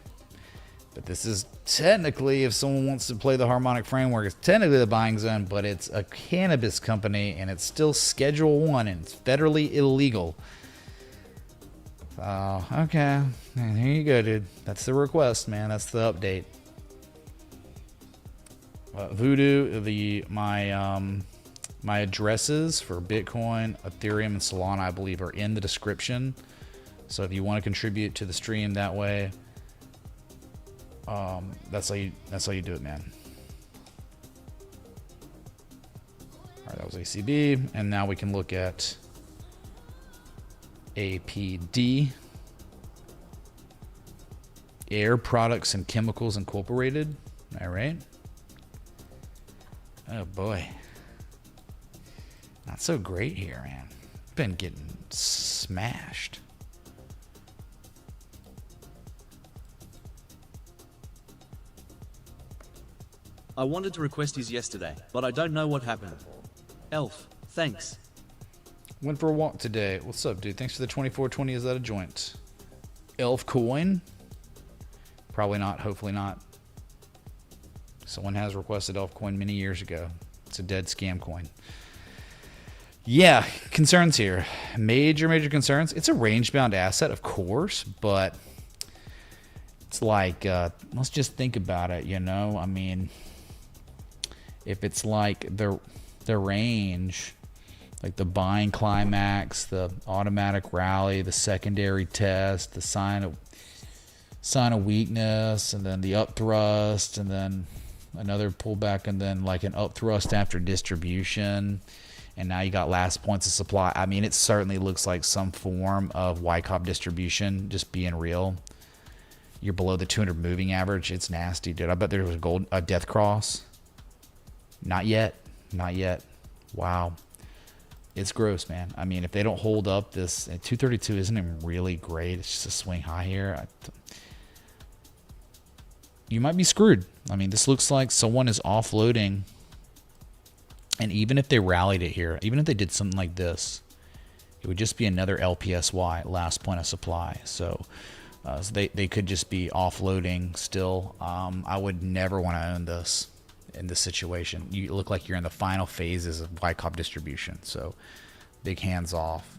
but this is technically, if someone wants to play the harmonic framework, it's technically the buying zone, but it's a cannabis company, and it's still Schedule 1, and it's federally illegal. Okay, and here you go, dude. That's the request, man. That's the update. Voodoo, my addresses for Bitcoin, Ethereum, and Solana, I believe, are in the description. So if you want to contribute to the stream that way, that's how you do it, man. All right, that was ACB, and now we can look at APD, Air Products and Chemicals Incorporated. All right. Oh boy, not so great here, man. Been getting smashed. I wanted to request his yesterday, but I don't know what happened. Elf, thanks. Went for a walk today. What's up, dude? Thanks for the 2420. Is that a joint? Elf coin? Probably not. Hopefully not. Someone has requested Elf coin many years ago. It's a dead scam coin. Yeah, concerns here. Major concerns. It's a range-bound asset, of course, but it's like, let's just think about it, you know? I mean, if it's like the range, like the buying climax, the automatic rally, the secondary test, the sign of weakness, and then the upthrust, and then another pullback, and then like an upthrust after distribution, and now you got last points of supply. I mean, it certainly looks like some form of Wyckoff distribution, just being real. You're below the 200 moving average. It's nasty, dude. I bet there was a death cross. Not yet. Wow. It's gross, man. I mean, if they don't hold up this, 232 isn't even really great. It's just a swing high here. You might be screwed. I mean, this looks like someone is offloading. And even if they rallied it here, even if they did something like this, it would just be another LPSY, last point of supply. So they could just be offloading still. I would never want to own this in this situation. You look like you're in the final phases of Wyckoff distribution. So big hands off.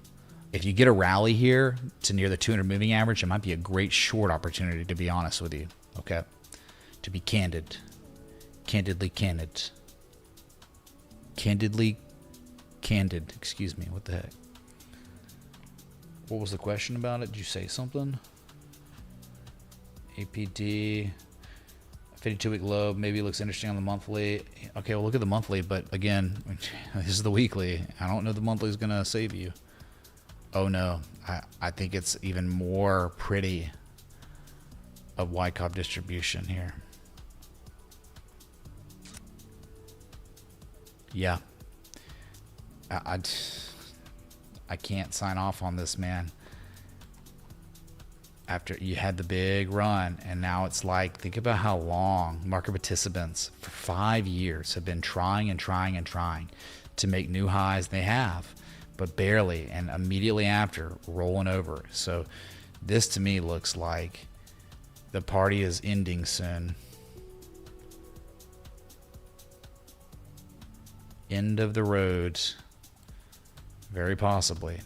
If you get a rally here to near the 200 moving average, it might be a great short opportunity, to be honest with you. Okay. To be candid. Candidly candid. Excuse me. What the heck? What was the question about it? Did you say something? APD. 52-week low. Maybe it looks interesting on the monthly. Okay, well, look at the monthly. But again, this is the weekly. I don't know the monthly is going to save you. Oh, no. I think it's even more pretty of Wyckoff distribution here. Yeah. I can't sign off on this, man. After you had the big run, and now it's like, think about how long market participants for 5 years have been trying and trying and trying to make new highs. They have, but barely, and immediately after, rolling over. So this to me looks like the party is ending soon. End of the road, very possibly.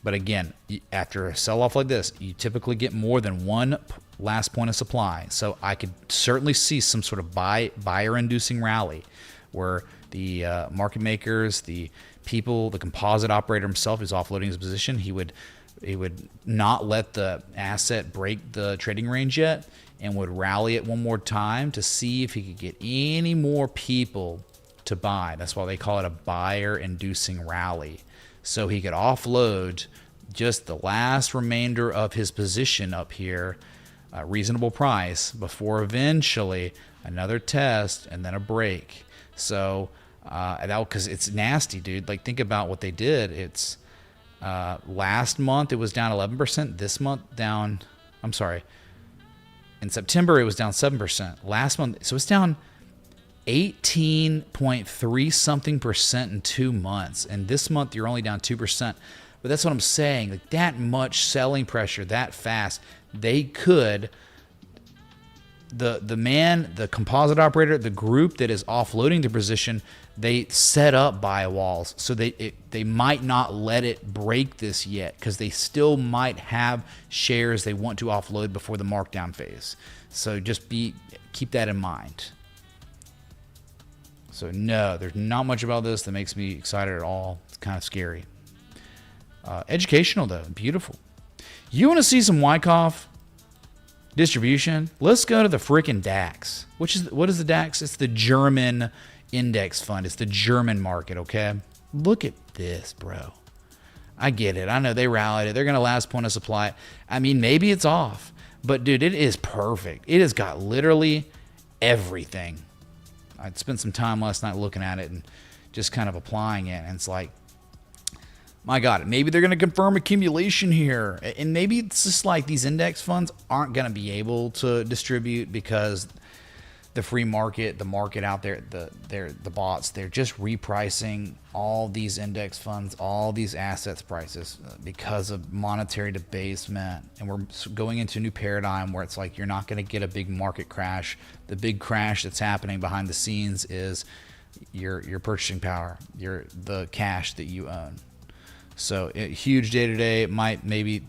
But again, after a sell-off like this, you typically get more than one last point of supply. So I could certainly see some sort of buyer-inducing rally where the market makers, the people, the composite operator himself is offloading his position. He would not let the asset break the trading range yet and would rally it one more time to see if he could get any more people to buy. That's why they call it a buyer-inducing rally. So he could offload just the last remainder of his position up here, a reasonable price, before eventually another test and then a break. So because it's nasty, dude. Like, think about what they did. It's last month it was down 11%. This month down. I'm sorry. In September it was down 7%. Last month, so it's down 18.3 something percent in 2 months, and this month you're only down 2%. But that's what I'm saying, like, that much selling pressure that fast, they could, the composite operator, the group that is offloading the position, they set up buy walls, so they might not let it break this yet, because they still might have shares they want to offload before the markdown phase. So just keep that in mind. So no, there's not much about this that makes me excited at all. It's kind of scary. Educational though, beautiful. You want to see some Wyckoff distribution? Let's go to the freaking DAX. What is the DAX? It's the German index fund. It's the German market, okay? Look at this, bro. I get it. I know they rallied it. They're going to last point of supply. I mean, maybe it's off. But dude, it is perfect. It has got literally everything. I spent some time last night looking at it and just kind of applying it. And it's like, my God, maybe they're going to confirm accumulation here. And maybe it's just like these index funds aren't going to be able to distribute because the free market, the market out there, the bots, they're just repricing all these index funds, all these assets prices because of monetary debasement. And we're going into a new paradigm where it's like you're not going to get a big market crash. The big crash that's happening behind the scenes is your purchasing power, the cash that you own. So huge day to day. It might maybe,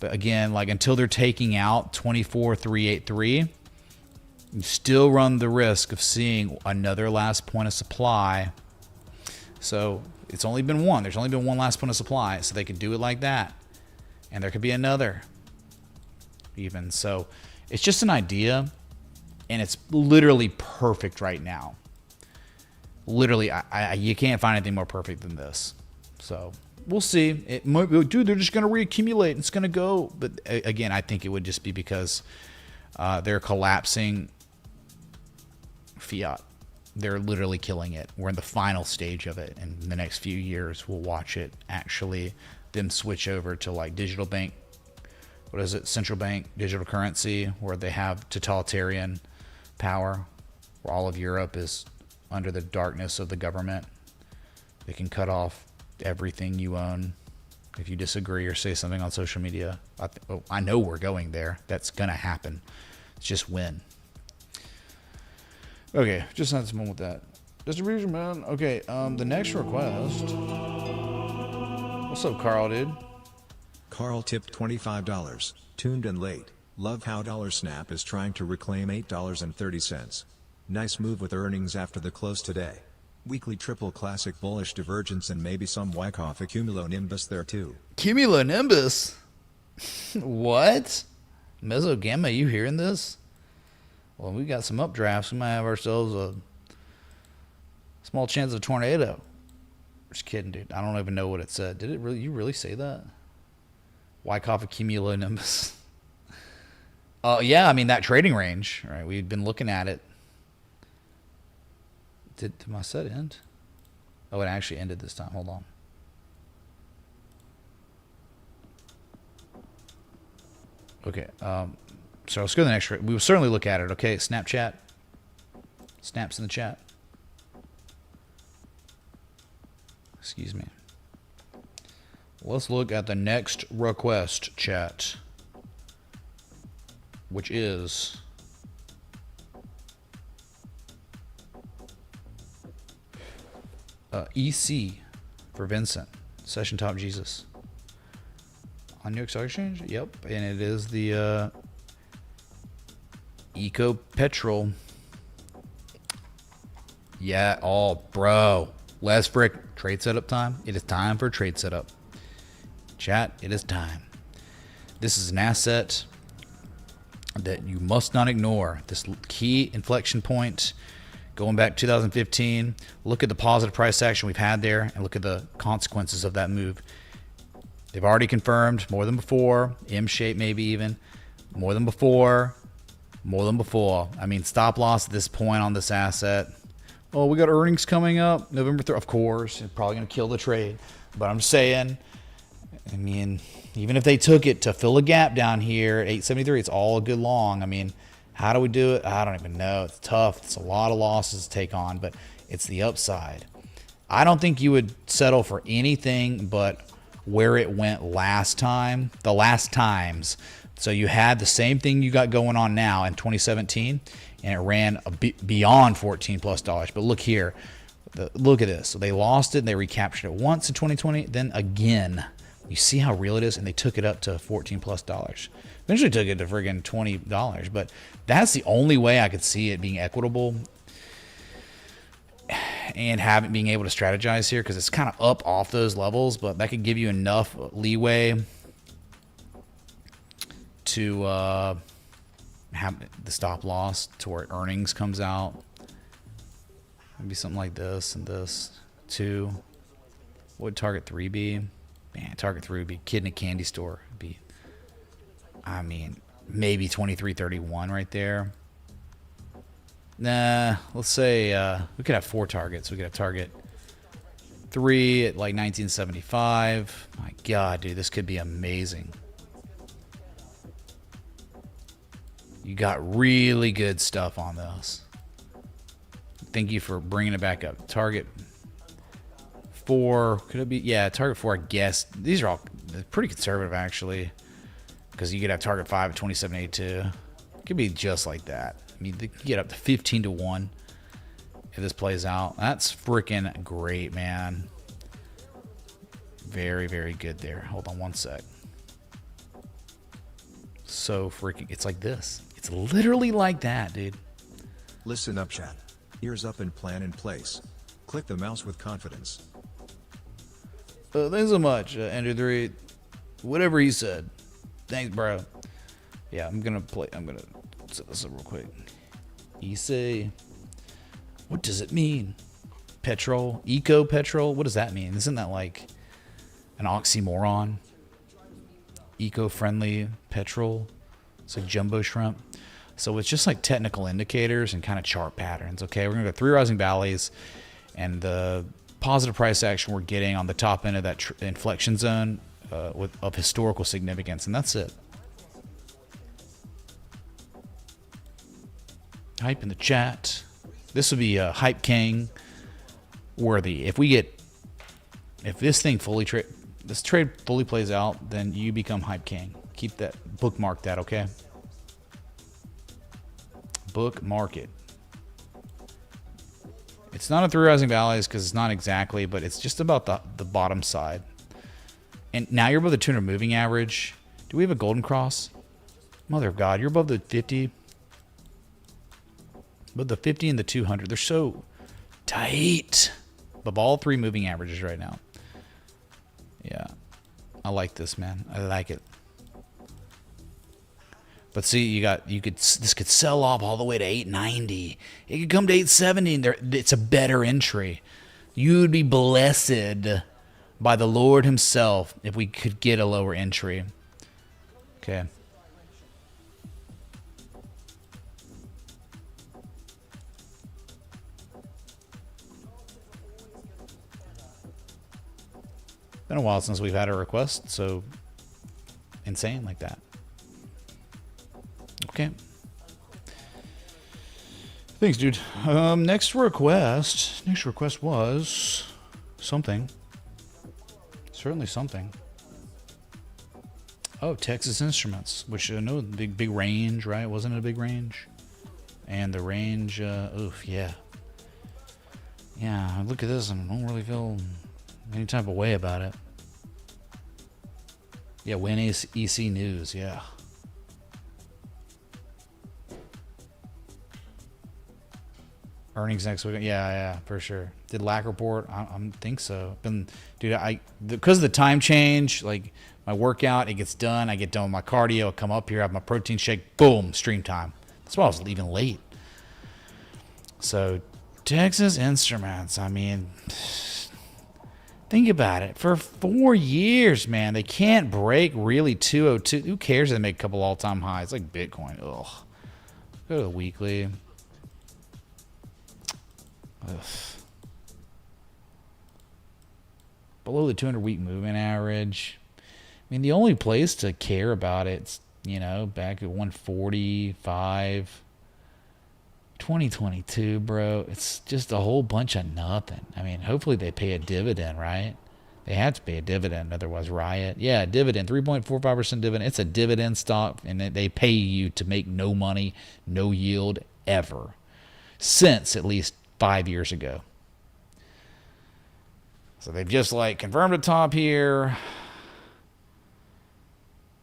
but again, like until they're taking out 24,383. You still run the risk of seeing another last point of supply. So it's only been one. There's only been one last point of supply. So they could do it like that. And there could be another even. So it's just an idea. And it's literally perfect right now. Literally, you can't find anything more perfect than this. So we'll see. It might be, dude, they're just going to reaccumulate. It's going to go. But again, I think it would just be because they're collapsing fiat. They're literally killing it. We're in the final stage of it, and in the next few years we'll watch it actually them switch over to like digital bank, what is it, central bank digital currency, where they have totalitarian power, where all of Europe is under the darkness of the government. They can cut off everything you own if you disagree or say something on social media. I know we're going there. That's gonna happen. It's just when. Okay, just had some fun with that. Distribution, man. Okay, the next request. What's up, Carl, dude? Carl tipped $25. Tuned in late. Love how $Snap is trying to reclaim $8.30. Nice move with earnings after the close today. Weekly triple classic bullish divergence and maybe some Wyckoff cumulonimbus there too. Cumulonimbus? What? Mesogamma, you hearing this? Well, we got some updrafts. We might have ourselves a small chance of a tornado. Just kidding, dude. I don't even know what it said. Did it really? You really say that? Wyckoff cumulonimbus. Yeah, I mean, that trading range, right? We've been looking at it. Did my set end? Oh, it actually ended this time. Hold on. Okay, so let's go to the next. We will certainly look at it. Okay, Snapchat. Snaps in the chat. Excuse me. Let's look at the next request, chat, which is EC for Vincent, Session Top Jesus. On New York Stock Exchange? Yep. And it is the Eco Petrol. Yeah. Oh, bro. Les Frick. Trade setup time. It is time for trade setup. Chat, it is time. This is an asset that you must not ignore. This key inflection point going back to 2015. Look at the positive price action we've had there and look at the consequences of that move. They've already confirmed more than before. M shape maybe even. More than before. More than before. I mean, stop loss at this point on this asset. Oh, we got earnings coming up. November 3rd. Of course. It's probably going to kill the trade. But I'm saying, I mean, even if they took it to fill a gap down here at 873, it's all good long. I mean, how do we do it? I don't even know. It's tough. It's a lot of losses to take on, but it's the upside. I don't think you would settle for anything but where it went last time, the last times. So you had the same thing you got going on now in 2017, and it ran beyond $14+. But look here, look at this. So they lost it, and they recaptured it once in 2020, then again. You see how real it is, and they took it up to $14+. Eventually took it to friggin' $20, but that's the only way I could see it being equitable and being able to strategize here, because it's kind of up off those levels, but that could give you enough leeway to have the stop loss to where earnings comes out. Maybe something like this and this. 2. What would target 3 be? Man, target 3 would be kid in a candy store. It'd be, I mean, maybe 23.31 right there. Nah, let's say we could have 4 targets. We could have target 3 at like 1975. My God, dude, this could be amazing. You got really good stuff on this. Thank you for bringing it back up. Target 4. Could it be? Yeah, target 4, I guess. These are all pretty conservative, actually, because you could have target 5 at 27.82. It could be just like that. I mean, they can get up to 15 to 1 if this plays out. That's freaking great, man. Very, very good there. Hold on one sec. So freaking, it's like this. It's literally like that, dude. Listen up, chat. Ears up and plan in place. Click the mouse with confidence. Thanks so much, Andrew 3. Whatever he said. Thanks, bro. Yeah, I'm gonna set this up real quick. EC. What does it mean? Petrol? Eco petrol? What does that mean? Isn't that like an oxymoron? Eco-friendly petrol? It's like jumbo shrimp. So it's just like technical indicators and kind of chart patterns. Okay, we're gonna go 3 rising valleys, and the positive price action we're getting on the top end of that inflection zone of historical significance, and that's it. Hype in the chat. This would be a Hype King worthy. If this thing this trade fully plays out, then you become Hype King. Keep that, bookmark that, okay? Bookmark it. It's not a 3 rising valleys because it's not exactly, but it's just about the bottom side. And now you're above the 200 moving average. Do we have a golden cross? Mother of God, you're above the 50. But the 50 and the 200, they're so tight. Above all 3 moving averages right now. Yeah. I like this, man. I like it. But see, this could sell off all the way to 890. It could come to 870, and it's a better entry. You'd be blessed by the Lord himself if we could get a lower entry. Okay. Been a while since we've had a request so insane like that. Okay. Thanks, dude. Next request was something. Certainly something. Oh, Texas Instruments, which I know big range, right? Wasn't it a big range? And the range, oof, yeah. Yeah, I look at this and I don't really feel any type of way about it. Yeah, Win EC News, yeah. Earnings next week, yeah, for sure. Did LAC report? I think so. Because of the time change, like my workout, it gets done. I get done with my cardio. I come up here, have my protein shake, boom, stream time. That's why I was leaving late. So, Texas Instruments, I mean, think about it. For 4 years, man, they can't break really 202. Who cares if they make a couple all-time highs? Like Bitcoin. Ugh. Go to the weekly. Ugh. Below the 200-week moving average. I mean, the only place to care about it's, back at 145. 2022, bro. It's just a whole bunch of nothing. I mean, hopefully they pay a dividend, right? They have to pay a dividend, otherwise riot. Yeah, dividend, 3.45% dividend. It's a dividend stock, and they pay you to make no money, no yield ever. Since at least 5 years ago. So they've just confirmed a top here.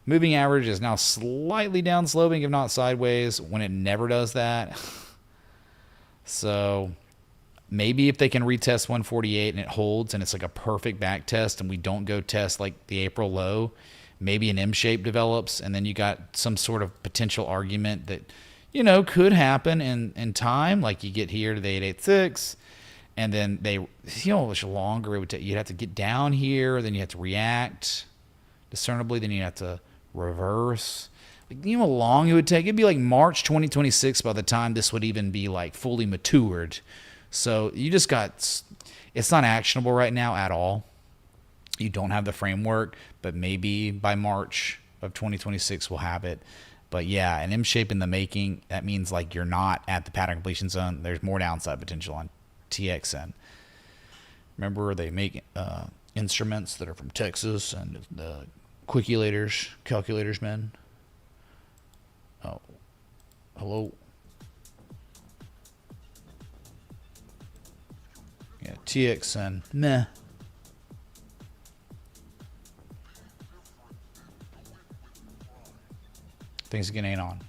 Moving average is now slightly down sloping, if not sideways, when it never does that. So maybe if they can retest 148 and it holds and it's like a perfect back test and we don't go test like the April low, maybe an M shape develops and then you got some sort of potential argument that, could happen in time. Like you get here to the 886 and then much longer it would take. You'd have to get down here, then you have to react discernibly, then you have to reverse. How long it would take? It'd be like March 2026 by the time this would even be fully matured. So you just it's not actionable right now at all. You don't have the framework, but maybe by March of 2026 we'll have it. But yeah, an M shape in the making, that means you're not at the pattern completion zone. There's more downside potential on TXN. Remember they make instruments that are from Texas and the calculators, man. Oh, hello. Yeah, TXN. Meh. Things again ain't on.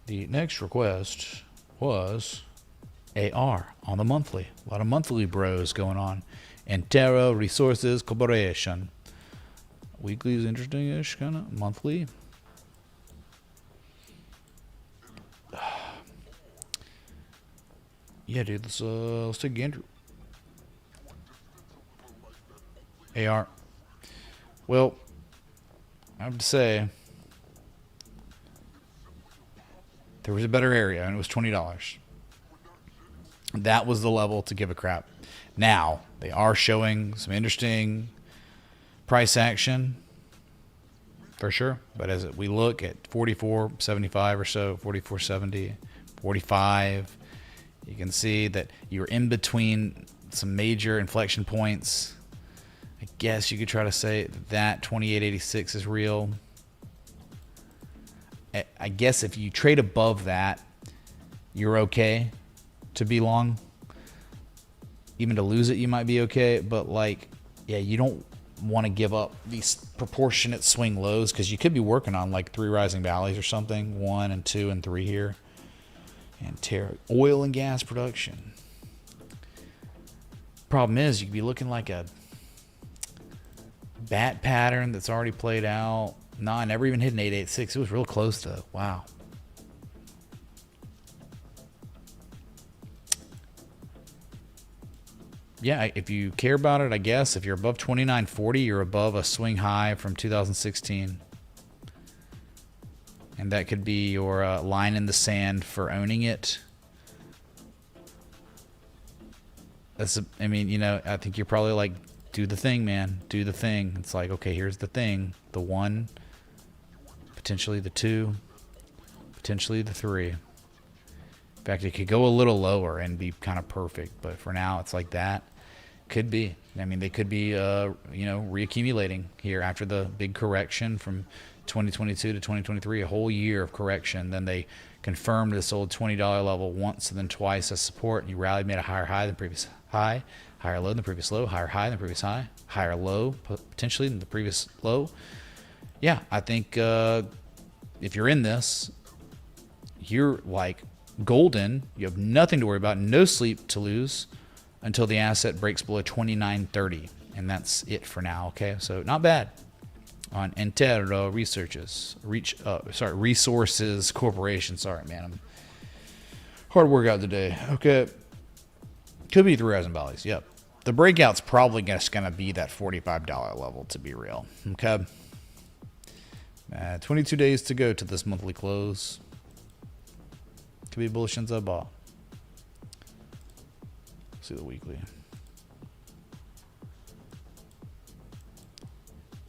The next request was AR on the monthly. A lot of monthly bros going on. Antero Resources Corporation. Weekly is interesting-ish, kind of. Monthly. Yeah, dude. Let's take Andrew. AR. Well, I have to say there was a better area, and it was $20. That was the level to give a crap. Now they are showing some interesting price action for sure, but as we look at 44.75 or so, 44.70, 45. You can see that you're in between some major inflection points. I guess you could try to say that 28.86 is real. I guess if you trade above that, you're okay to be long. Even to lose it, you might be okay. But you don't want to give up these proportionate swing lows because you could be working on 3 rising valleys or something. 1 and 2 and 3 here. Antero, oil and gas production. Problem is, you could be looking like a bat pattern that's already played out. No, I never even hit an 886. It was real close though. Wow. Yeah, if you care about it, I guess if you're above 2940, you're above a swing high from 2016. And that could be your line in the sand for owning it. I mean, you know, I think you're probably like, do the thing, man. Do the thing. It's like, okay, here's the thing. The 1, potentially the 2, potentially the 3. In fact, it could go a little lower and be kind of perfect. But for now, it's like that. Could be. I mean, they could be, you know, reaccumulating here after the big correction from 2022 to 2023, a whole year of correction. Then they confirmed this old $20 level once and then twice as support. You rallied, made a higher high than previous high, higher low than the previous low, higher high than the previous high, higher low potentially than the previous low. Yeah, I think if you're in this, you're like golden. You have nothing to worry about, no sleep to lose until the asset breaks below 2930, and that's it for now. Okay, so not bad on Antero Resources Corporation. Sorry, man, I'm hard workout today. Okay, could be 3 Rising Valleys. Yep, the breakout's probably just gonna be that $45 level, to be real. Okay, 22 days to go to this monthly close. Could be bullish in the ball. See the weekly.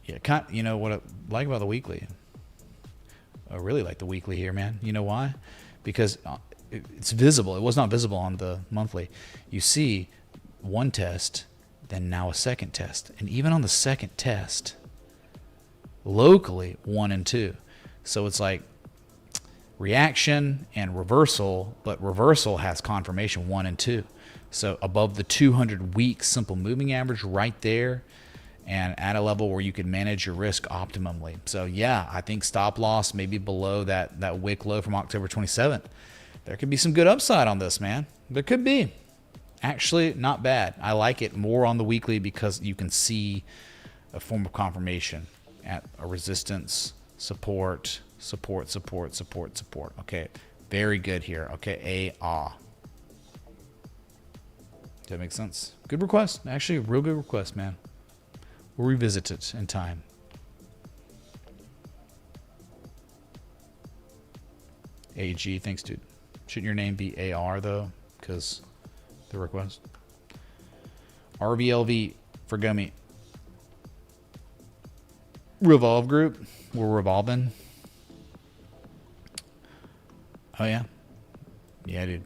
Yeah, you know what I like about the weekly? I really like the weekly here, man. You know why? Because it's visible. It was not visible on the monthly. You see one test, then now a second test. And even on the second test, locally, 1 and 2. So it's like reaction and reversal, but reversal has confirmation 1 and 2. So above the 200-week simple moving average right there, and at a level where you can manage your risk optimally. So yeah, I think stop loss maybe below that wick low from October 27th. There could be some good upside on this, man. There could be. Actually, not bad. I like it more on the weekly because you can see a form of confirmation at a resistance, support. Okay, very good here. Okay, Does that make sense? Good request. Actually, a real good request, man. We'll revisit it in time. AG, thanks, dude. Shouldn't your name be AR, though? Because the request. RVLV for Gummy. Revolve group. We're revolving. Oh, yeah. Yeah, dude.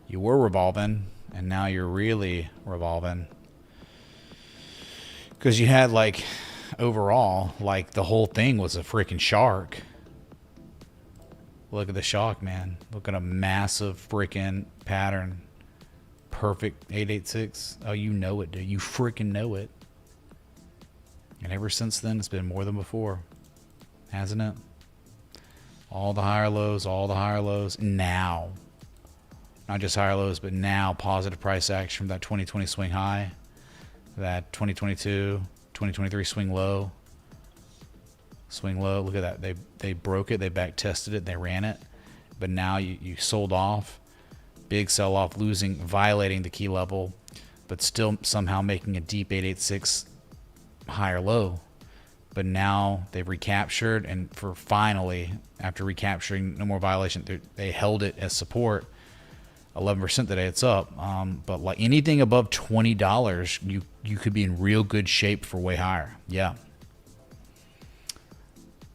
You were revolving, and now you're really revolving. Because you had, like, overall, like, the whole thing was a freaking shark. Look at the shark, man. Look at a massive freaking pattern. Perfect 886. Oh, you know it, dude. You freaking know it. And ever since then, it's been more than before. Hasn't it? All the higher lows, now. Not just higher lows, but now positive price action from that 2020 swing high. That 2022, 2023 swing low. Look at that. They broke it. They back tested it. They ran it. But now you sold off. Big sell off, violating the key level, but still somehow making a deep 886 higher low. But now they've recaptured, and for finally, after recapturing, no more violation, they held it as support. 11% today, it's up. But like anything above $20, you could be in real good shape for way higher. Yeah.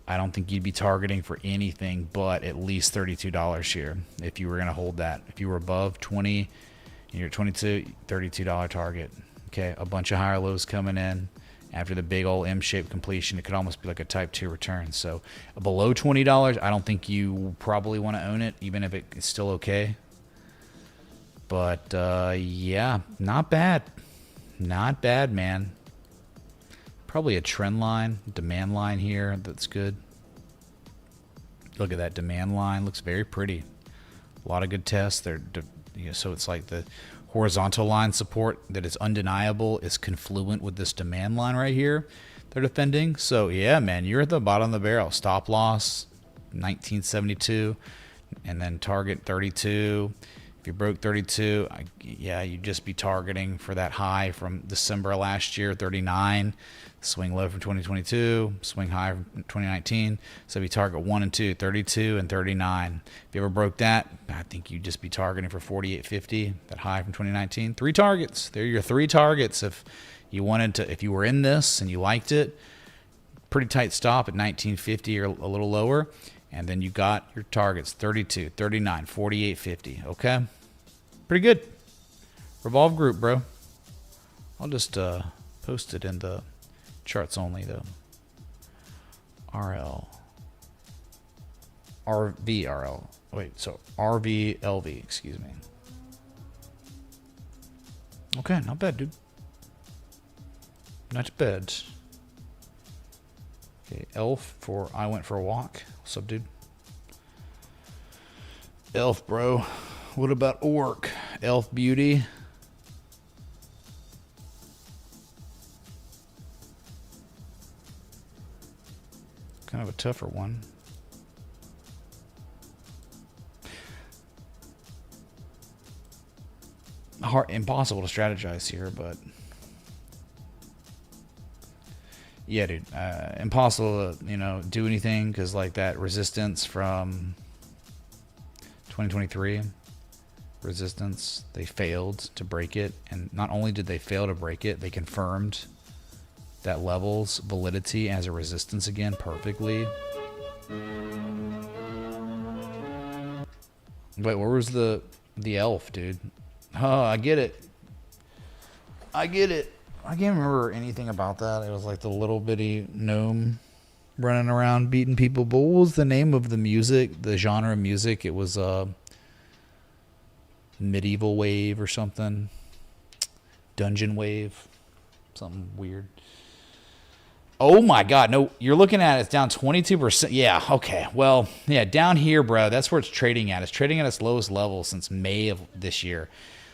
I don't think you'd be targeting for anything but at least $32 here if you were going to hold that. If you were above 20 and you're at 22, $32 target. Okay, a bunch of higher lows coming in after the big old M-shaped completion. It could almost be like a type 2 return. So below $20, I don't think you probably want to own it, even if it's still okay. But yeah, not bad. Not bad, man. Probably a trend line, demand line here that's good. Look at that demand line. Looks very pretty. A lot of good tests. So it's like the horizontal line support that is undeniable is confluent with this demand line right here. they're defending. So yeah, man, you're at the bottom of the barrel. Stop loss 1972, and then target 32. If you broke 32, yeah, you'd just be targeting for that high from December last year, 39. Swing low from 2022, swing high from 2019. So if you target 1 and 2, 32 and 39. If you ever broke that, I think you'd just be targeting for 48.50, that high from 2019. 3 targets. They're your 3 targets. If you wanted to, if you were in this and you liked it, pretty tight stop at 1950 or a little lower. And then you got your targets, 32, 39, 48.50. Okay? Pretty good. Revolve group, bro. I'll just post it in the charts only, though. RL. RVRL. Wait, so RVLV, excuse me. Okay, not bad, dude. Not bad. Okay, Elf for I went for a walk. What's up, dude? Elf, bro. What about Orc? Elf Beauty. Kind of a tougher one. Impossible to strategize here, but yeah, dude, impossible to do anything because like that resistance from 2023 resistance, they failed to break it, and not only did they fail to break it, they confirmed that level's validity as a resistance again perfectly. Wait, where was the elf, dude? Oh, I get it. I can't remember anything about that. It was like the little bitty gnome running around beating people. But what was the name of the music, the genre of music? It was medieval wave or something. Dungeon wave. Something weird. Oh my God. No, you're looking at it. It's down 22%. Yeah. Okay. Well, yeah, down here, bro, that's where it's trading at. It's trading at its lowest level since May of this year.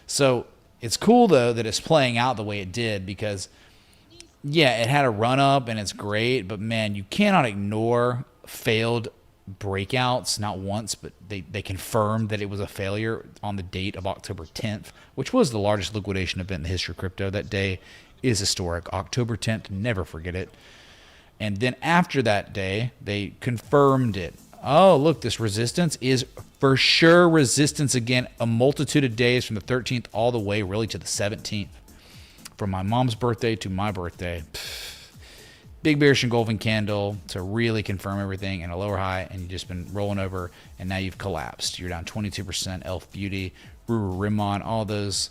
So it's cool, though, that it's playing out the way it did because, yeah, it had a run up and it's great. But, man, you cannot ignore failed breakouts. Not once, but they confirmed that it was a failure on the date of October 10th, which was the largest liquidation event in the history of crypto. That day is historic. October 10th, never forget it. And then after that day, they confirmed it. Oh, look, this resistance is for sure resistance again, a multitude of days from the 13th all the way really to the 17th. From my mom's birthday to my birthday. Big bearish engulfing candle to really confirm everything and a lower high, and you've just been rolling over, and now you've collapsed. You're down 22%. Elf Beauty, Rivn, all those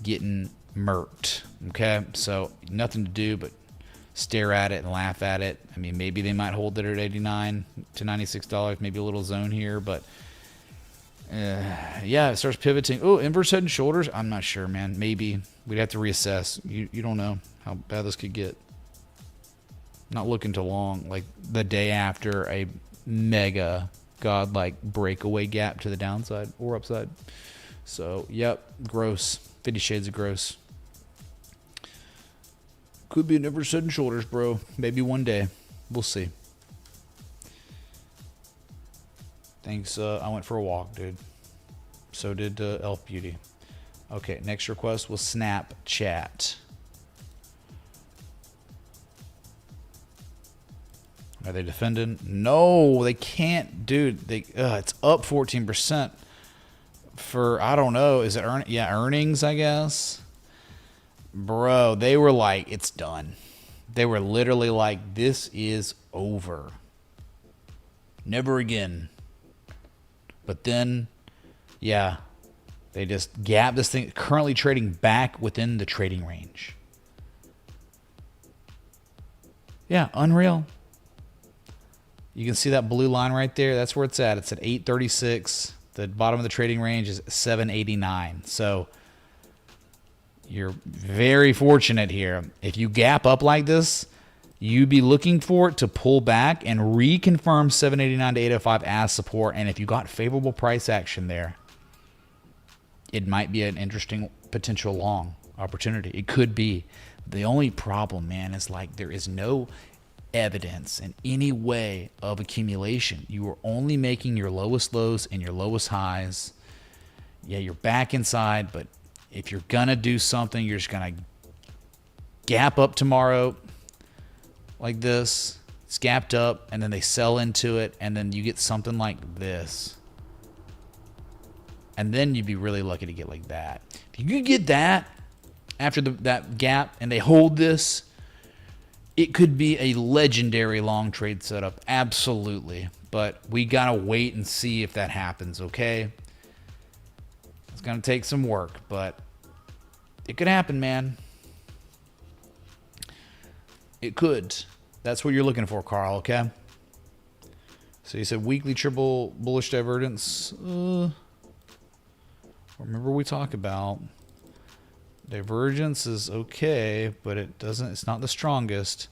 getting murked. Okay, so nothing to do but stare at it and laugh at it. I mean, maybe they might hold it at $89 to $96, maybe a little zone here, but yeah, it starts pivoting. Oh, inverse head and shoulders. I'm not sure, man. Maybe we'd have to reassess. You don't know how bad this could get. Not looking too long. Like the day after a mega godlike breakaway gap to the downside or upside. So, yep, gross. 50 shades of gross. Could be an inverse head and shoulders, bro. Maybe one day. We'll see. Thanks. I went for a walk, dude. So did Elf Beauty. Okay, next request was Snapchat. Are they defending? No, they can't, dude. It's up 14% for, I don't know. Is it earnings, I guess? Bro, they were like, it's done. They were literally like, this is over. Never again. But then, yeah, they just gapped this thing, currently trading back within the trading range. Yeah, unreal. You can see that blue line right there. That's where it's at. It's at 836. The bottom of the trading range is 789. So you're very fortunate here. If you gap up like this, you'd be looking for it to pull back and reconfirm 789 to 805 as support. And if you got favorable price action there, it might be an interesting potential long opportunity. It could be. The only problem, man, is like there is no evidence in any way of accumulation. You are only making your lowest lows and your lowest highs. Yeah, you're back inside, but if you're going to do something, you're just going to gap up tomorrow like this. It's gapped up, and then they sell into it, and then you get something like this. And then you'd be really lucky to get like that. If you could get that after that gap and they hold this, it could be a legendary long trade setup. Absolutely. But we got to wait and see if that happens, okay? It's going to take some work, but it could happen, man. It could. That's what you're looking for, Carl, okay? So you said weekly triple bullish divergence. Remember we talked about divergence is okay, but it's not the strongest.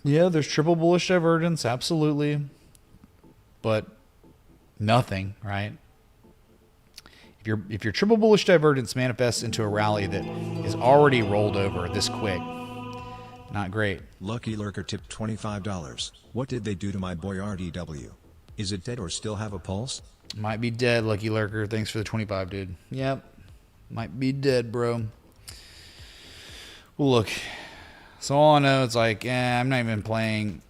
Yeah, there's triple bullish divergence, absolutely. But nothing, right? If your triple bullish divergence manifests into a rally that is already rolled over this quick, not great. Lucky Lurker tipped $25. What did they do to my boy RDW? Is it dead or still have a pulse? Might be dead, Lucky Lurker. Thanks for the 25, dude. Yep. Might be dead, bro. Well, look. So all I know is like, I'm not even putting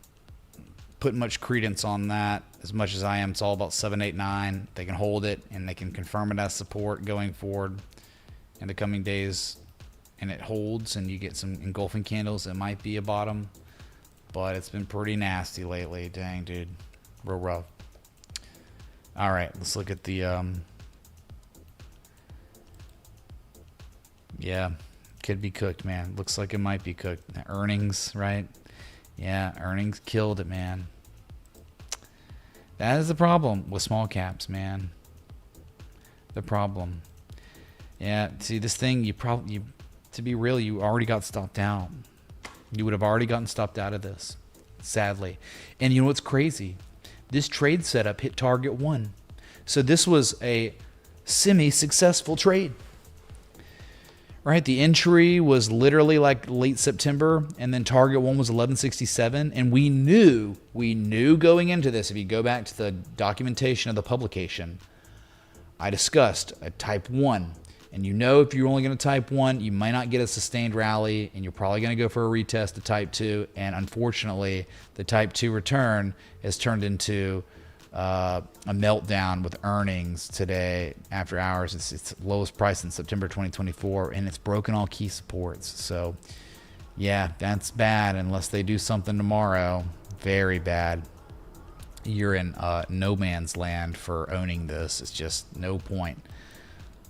much credence on that as much as I am. It's all about 7, 8, 9. They can hold it, and they can confirm it as support going forward in the coming days. And it holds, and you get some engulfing candles. It might be a bottom, but it's been pretty nasty lately. Dang, dude. Real rough. All right, let's look at the... yeah, could be cooked, man. Looks like it might be cooked. The earnings, right? Yeah, earnings killed it, man. That is the problem with small caps, man. The problem. Yeah, see, this thing, to be real, you already got stopped out. You would have already gotten stopped out of this, sadly. And you know what's crazy? This trade setup hit target 1. So this was a semi-successful trade. Right? The entry was literally like late September, and then target 1 was 1167. And we knew going into this, if you go back to the documentation of the publication, I discussed a type 1. And you know if you're only going to type 1, you might not get a sustained rally, and you're probably going to go for a retest of type 2. And unfortunately, the type 2 return has turned into a meltdown with earnings today after hours. It's its lowest price in September 2024, and it's broken all key supports. So, yeah, that's bad unless they do something tomorrow. Very bad. You're in no man's land for owning this. It's just no point.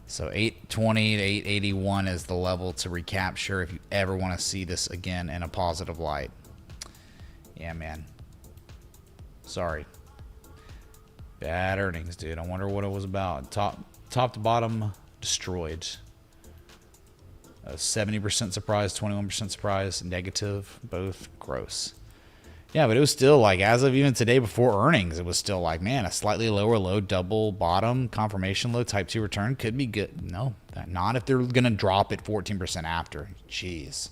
So 820 to 881 is the level to recapture if you ever want to see this again in a positive light. Yeah, man. Sorry. Bad earnings, dude. I wonder what it was about. Top to bottom, destroyed. 70% surprise, 21% surprise, negative, both gross. Yeah, but it was still like, as of even today before earnings, it was still like, man, a slightly lower low, double bottom, confirmation low, type 2 return could be good. No, not if they're going to drop it 14% after. Jeez.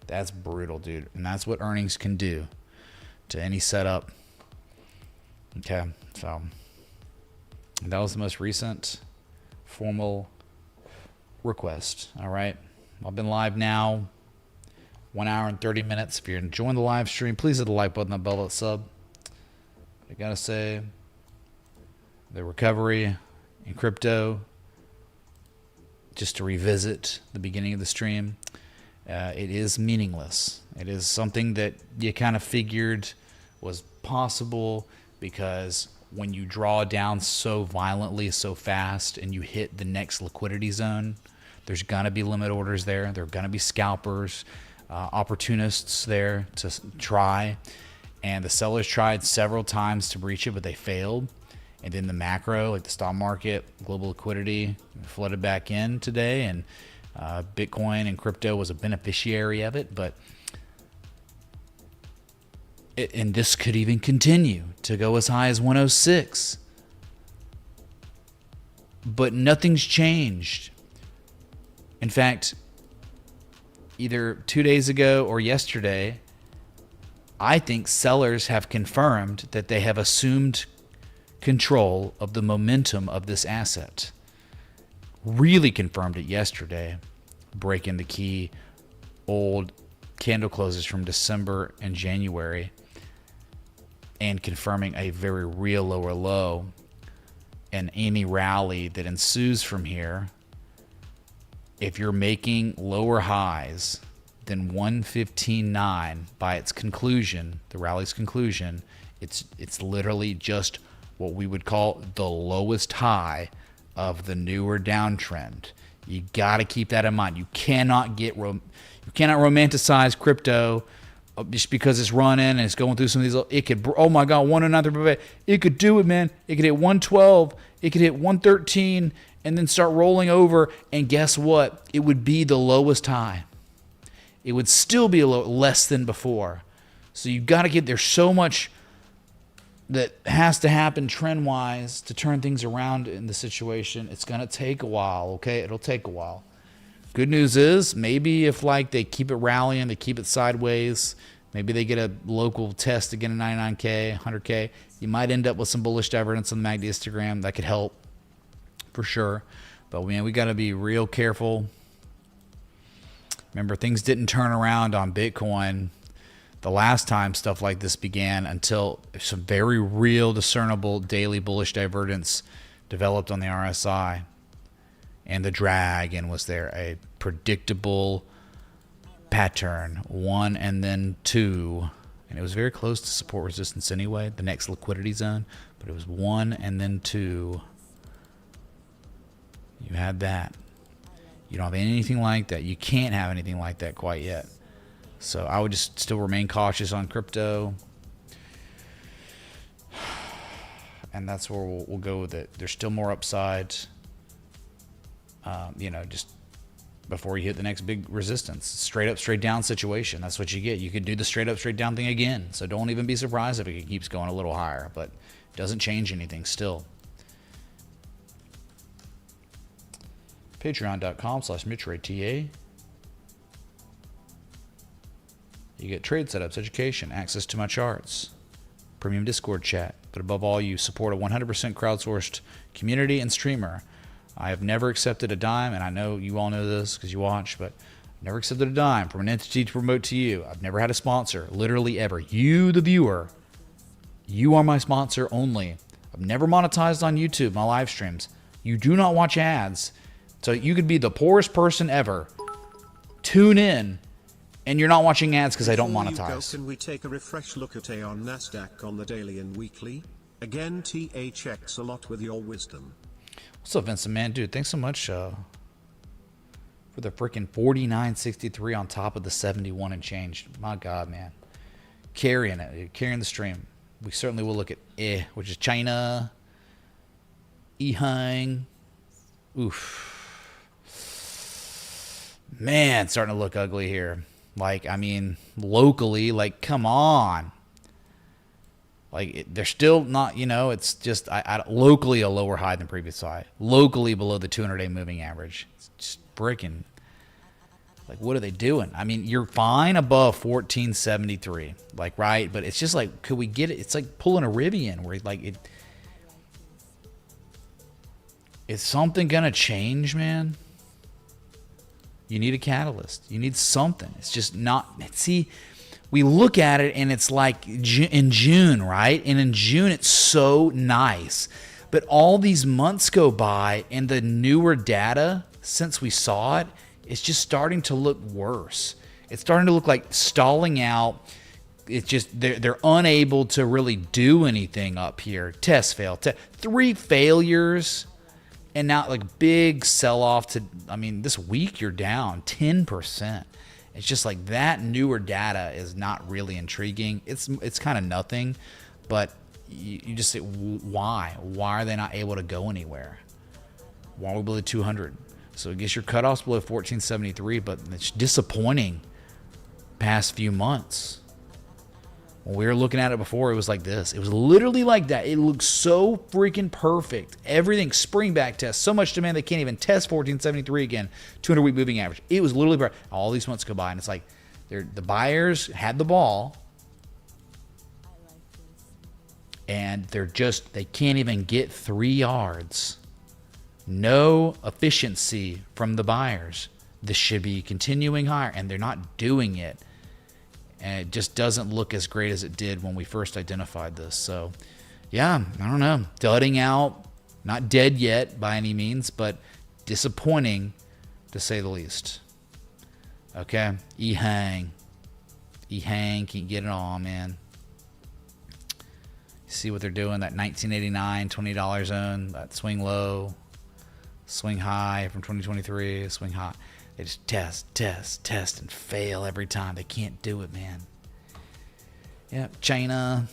That's brutal, dude. And that's what earnings can do to any setup. Okay, so that was the most recent formal request. All right, I've been live now 1 hour and 30 minutes. If you're enjoying the live stream, please hit the like button, the bell, that sub. I gotta say, the recovery in crypto, just to revisit the beginning of the stream, it is meaningless. It is something that you kind of figured was possible, because when you draw down so violently, so fast, and you hit the next liquidity zone, there's gonna be limit orders there. There are gonna be scalpers, opportunists there to try, and the sellers tried several times to breach it, but they failed. And then the macro, like the stock market, global liquidity flooded back in today, and Bitcoin and crypto was a beneficiary of it. But and this could even continue to go as high as 106. But nothing's changed. In fact, either 2 days ago or yesterday, I think sellers have confirmed that they have assumed control of the momentum of this asset. Really confirmed it yesterday, breaking the key old candle closes from December and January and confirming a very real lower low. And any rally that ensues from here, if you're making lower highs than 115.9 by its conclusion, the rally's conclusion, it's literally just what we would call the lowest high of the newer downtrend. You got to keep that in mind. You cannot romanticize crypto just because it's running and it's going through some of these. It could, oh my God, 109. It could do it, man. It could hit 112. It could hit 113 and then start rolling over. And guess what? It would be the lowest high. It would still be less than before. So you got to get, there's so much that has to happen trend-wise to turn things around in the situation. It's going to take a while, okay? It'll take a while. Good news is maybe if like they keep it rallying, they keep it sideways, maybe they get a local test again at 99K, 100K, you might end up with some bullish divergence on the MACD histogram. That could help for sure. But man, we got to be real careful. Remember, things didn't turn around on Bitcoin the last time stuff like this began until some very real discernible daily bullish divergence developed on the RSI. And the dragon was there, a predictable pattern, 1 and then 2. And it was very close to support resistance anyway, the next liquidity zone. But it was 1 and then 2. You had that. You don't have anything like that. You can't have anything like that quite yet. So I would just still remain cautious on crypto. And that's where we'll go with it. There's still more upside. Just before you hit the next big resistance. Straight up, straight down situation. That's what you get. You could do the straight up, straight down thing again. So don't even be surprised if it keeps going a little higher. But it doesn't change anything still. Patreon.com/MitchRayTA. You get trade setups, education, access to my charts, premium Discord chat. But above all, you support a 100% crowdsourced community and streamer. I have never accepted a dime, and I know you all know this because you watch, but I've never accepted a dime from an entity to promote to you. I've never had a sponsor, literally ever. You, the viewer, you are my sponsor only. I've never monetized on YouTube, my live streams. You do not watch ads. So you could be the poorest person ever. Tune in, and you're not watching ads because I don't monetize. Can we take a refresh look at Aon Nasdaq on the daily and weekly? Again, THX a lot with your wisdom. What's up, Vincent, man? Dude, thanks so much for the freaking 49.63 on top of the 71 and change. My God, man. Carrying it. Carrying the stream. We certainly will look at which is China. Ehang. Oof. Man, it's starting to look ugly here. Locally, come on. They're still not, it's just locally a lower high than previous high. Locally below the 200-day moving average. It's just breaking. What are they doing? You're fine above 1473, right? But it's just could we get it? It's like pulling a Rivian where is something going to change, man? You need a catalyst. You need something. It's just not, see, we look at it and it's in June, right? And in June, it's so nice. But all these months go by and the newer data, since we saw it, it's just starting to look worse. It's starting to look like stalling out. It's just, they're unable to really do anything up here. Test fail. 3 failures. And now big sell-off to, this week you're down 10%. It's just that newer data is not really intriguing. It's kind of nothing, but you just say, why? Why are they not able to go anywhere? Why are we below 200? So I guess your cutoff's below 1473, but it's disappointing past few months. When we were looking at it before, it was like this. It was literally like that. It looked so freaking perfect. Everything, spring back test, so much demand they can't even test 1473 again. 200-week moving average. It was literally perfect. All these months go by, and it's like the buyers had the ball, and they can't even get 3 yards. No efficiency from the buyers. This should be continuing higher, and they're not doing it. And it just doesn't look as great as it did when we first identified this. So, yeah, I don't know. Dudding out, not dead yet by any means, but disappointing to say the least. Okay, E-Hang can't get it all, man. You see what they're doing, that 1989 $20 zone, that swing low, swing high from 2023, swing high. They just test, and fail every time. They can't do it, man. Yep, China-ing.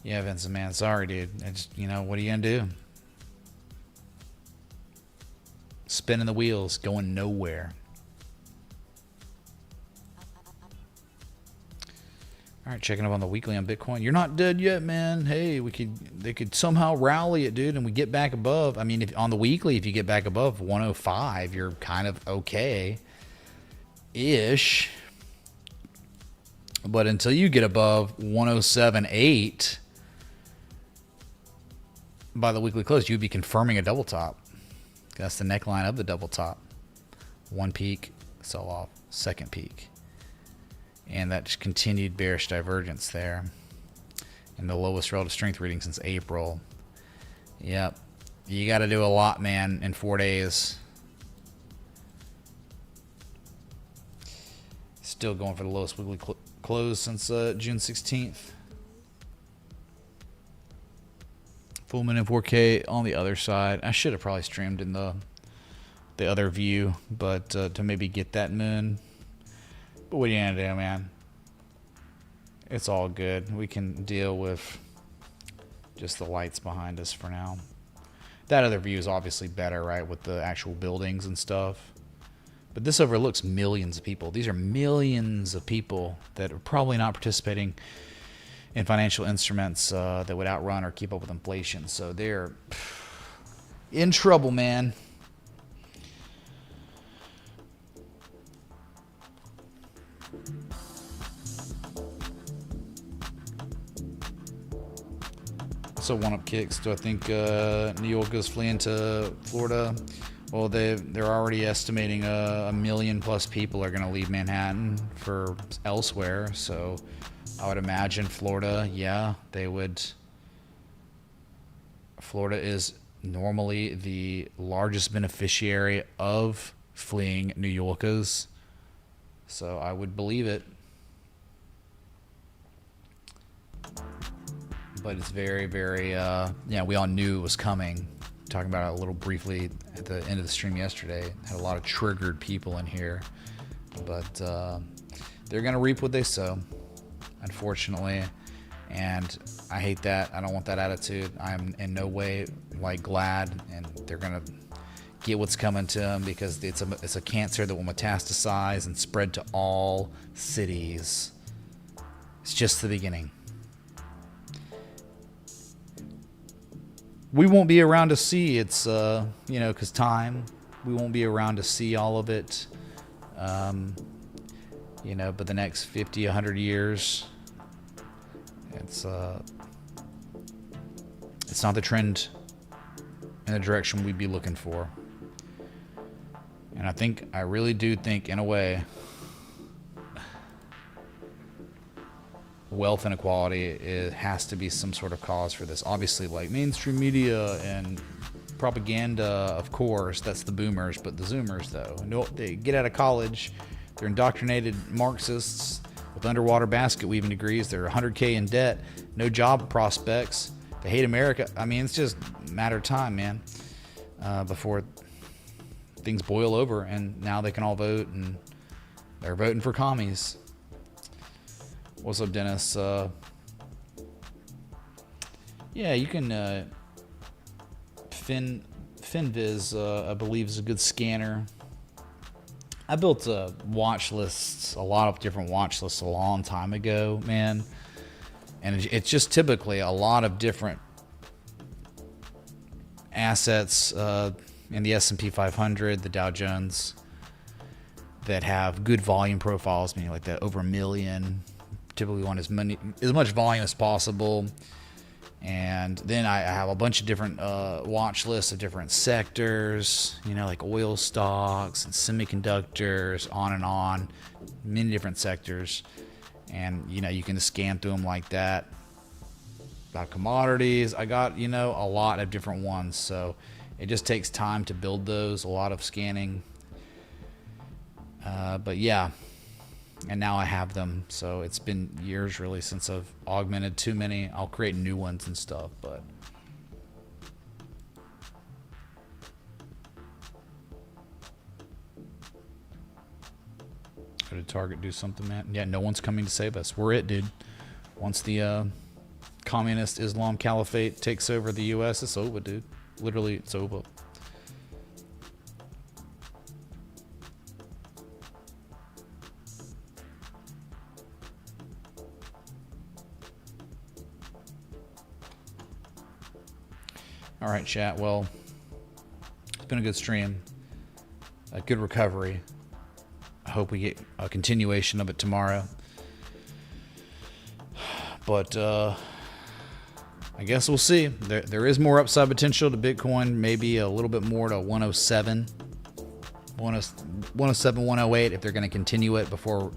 Yeah, Vincent, man, sorry, dude. What are you gonna do? Spinning the wheels, going nowhere. All right, checking up on the weekly on Bitcoin. You're not dead yet, man. Hey, they could somehow rally it, dude, and we get back above. I mean, on the weekly, if you get back above 105, you're kind of okay-ish. But until you get above 107.8 by the weekly close, you'd be confirming a double top. That's the neckline of the double top. One peak, sell off, second peak. And that just continued bearish divergence there. And the lowest relative strength reading since April. Yep. You got to do a lot, man, in 4 days. Still going for the lowest weekly close since June 16th. Full moon in 4K on the other side. I should have probably streamed in the other view, but to maybe get that moon. But what are you going to do, man? It's all good. We can deal with just the lights behind us for now. That other view is obviously better, right, with the actual buildings and stuff. But this overlooks millions of people. These are millions of people that are probably not participating in financial instruments that would outrun or keep up with inflation. So they're in trouble, man. So one-up kicks. Do I think New York is fleeing to Florida? Well, they're already estimating a million plus people are going to leave Manhattan for elsewhere. So I would imagine Florida, yeah, they would. Florida is normally the largest beneficiary of fleeing New Yorkers. So I would believe it. But it's very, very, yeah, we all knew it was coming. Talking about it a little briefly at the end of the stream yesterday. Had a lot of triggered people in here. But they're going to reap what they sow, unfortunately. And I hate that. I don't want that attitude. I'm in no way, glad. And they're going to get what's coming to them because it's a cancer that will metastasize and spread to all cities. It's just the beginning. We won't be around to see it's, because time. We won't be around to see all of it. But the next 50, 100 years, it's not the trend in the direction we'd be looking for. And I really do think, in a way, wealth inequality, it has to be some sort of cause for this. Obviously, mainstream media and propaganda, of course, that's the boomers, but the zoomers, though, no, they get out of college, they're indoctrinated Marxists with underwater basket weaving degrees, they're 100K in debt, no job prospects, they hate America. I mean, it's just a matter of time, man, before things boil over, and now they can all vote, and they're voting for commies. What's up, Dennis? Yeah, you can fin Finviz, I believe, is a good scanner. I built watch lists, a lot of different watch lists a long time ago, man. And it's just typically a lot of different assets in the S&P 500, the Dow Jones, that have good volume profiles, meaning like that over 1 million. Typically want as much volume as possible. And then I have a bunch of different watch lists of different sectors, you know, like oil stocks and semiconductors, on, many different sectors. And, you know, you can scan through them like that. Got commodities. I got, you know, a lot of different ones. So it just takes time to build those, a lot of scanning. But yeah. And now I have them, so it's been years really since I've augmented too many. I'll create new ones and stuff, but did Target do something, man? Yeah, no one's coming to save us. We're it, dude. Once the communist Islam caliphate takes over the U.S., it's over, dude. Literally, it's over. All right, chat. Well, it's been a good stream, a good recovery. I hope we get a continuation of it tomorrow. But I guess we'll see. There is more upside potential to Bitcoin, maybe a little bit more to 107, 108 if they're going to continue it before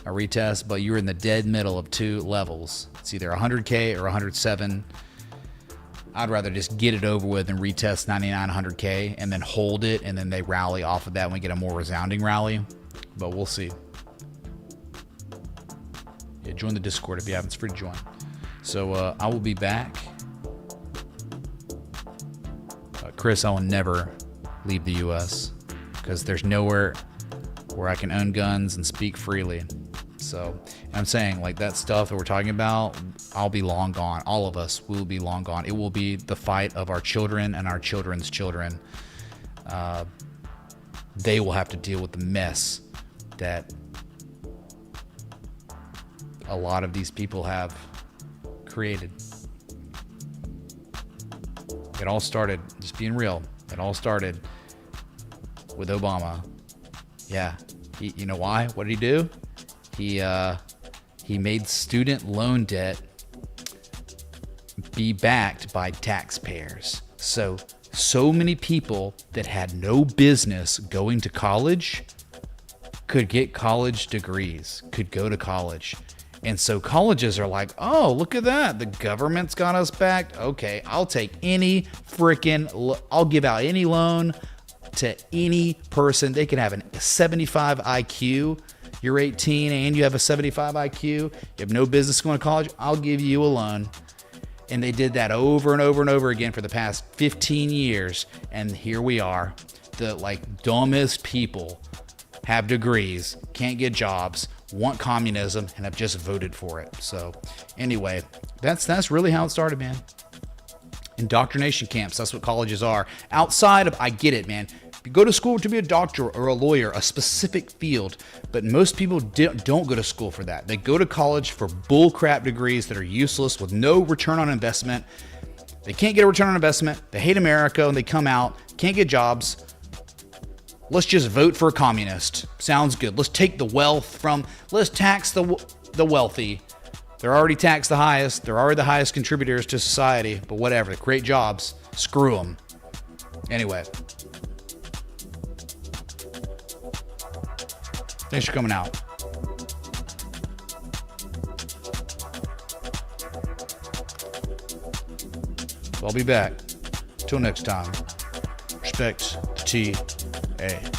a retest. But you're in the dead middle of two levels. It's either 100K or 107. I'd rather just get it over with and retest 99, 100K and then hold it, and then they rally off of that and we get a more resounding rally. But we'll see. Yeah, join the Discord if you haven't. It's free to join. So I will be back. Chris, I will never leave the U.S. because there's nowhere where I can own guns and speak freely. So I'm saying, like, that stuff that we're talking about, I'll be long gone. All of us will be long gone. It will be the fight of our children and our children's children. They will have to deal with the mess that a lot of these people have created. It all started, just being real, it all started with Obama. Yeah. You know why? What did he do? He made student loan debt be backed by taxpayers. So many people that had no business going to college could get college degrees, could go to college. And so colleges are like, oh, look at that. The government's got us backed. Okay, I'll take any I'll give out any loan to any person. They can have a 75 IQ. You're 18 and you have a 75 IQ. You have no business going to college. I'll give you a loan. And they did that over and over and over again for the past 15 years. And here we are. The dumbest people have degrees, can't get jobs, want communism, and have just voted for it. So anyway, that's really how it started, man. Indoctrination camps, that's what colleges are. Outside of, I get it, man. You go to school to be a doctor or a lawyer, a specific field, but most people don't go to school for that. They go to college for bullcrap degrees that are useless with no return on investment. They can't get a return on investment. They hate America and they come out, can't get jobs. Let's just vote for a communist. Sounds good. Let's take the wealth let's tax the wealthy. They're already taxed the highest. They're already the highest contributors to society, but whatever. They create jobs. Screw them. Anyway. Thanks for coming out. I'll be back. Till next time. Respect the TA.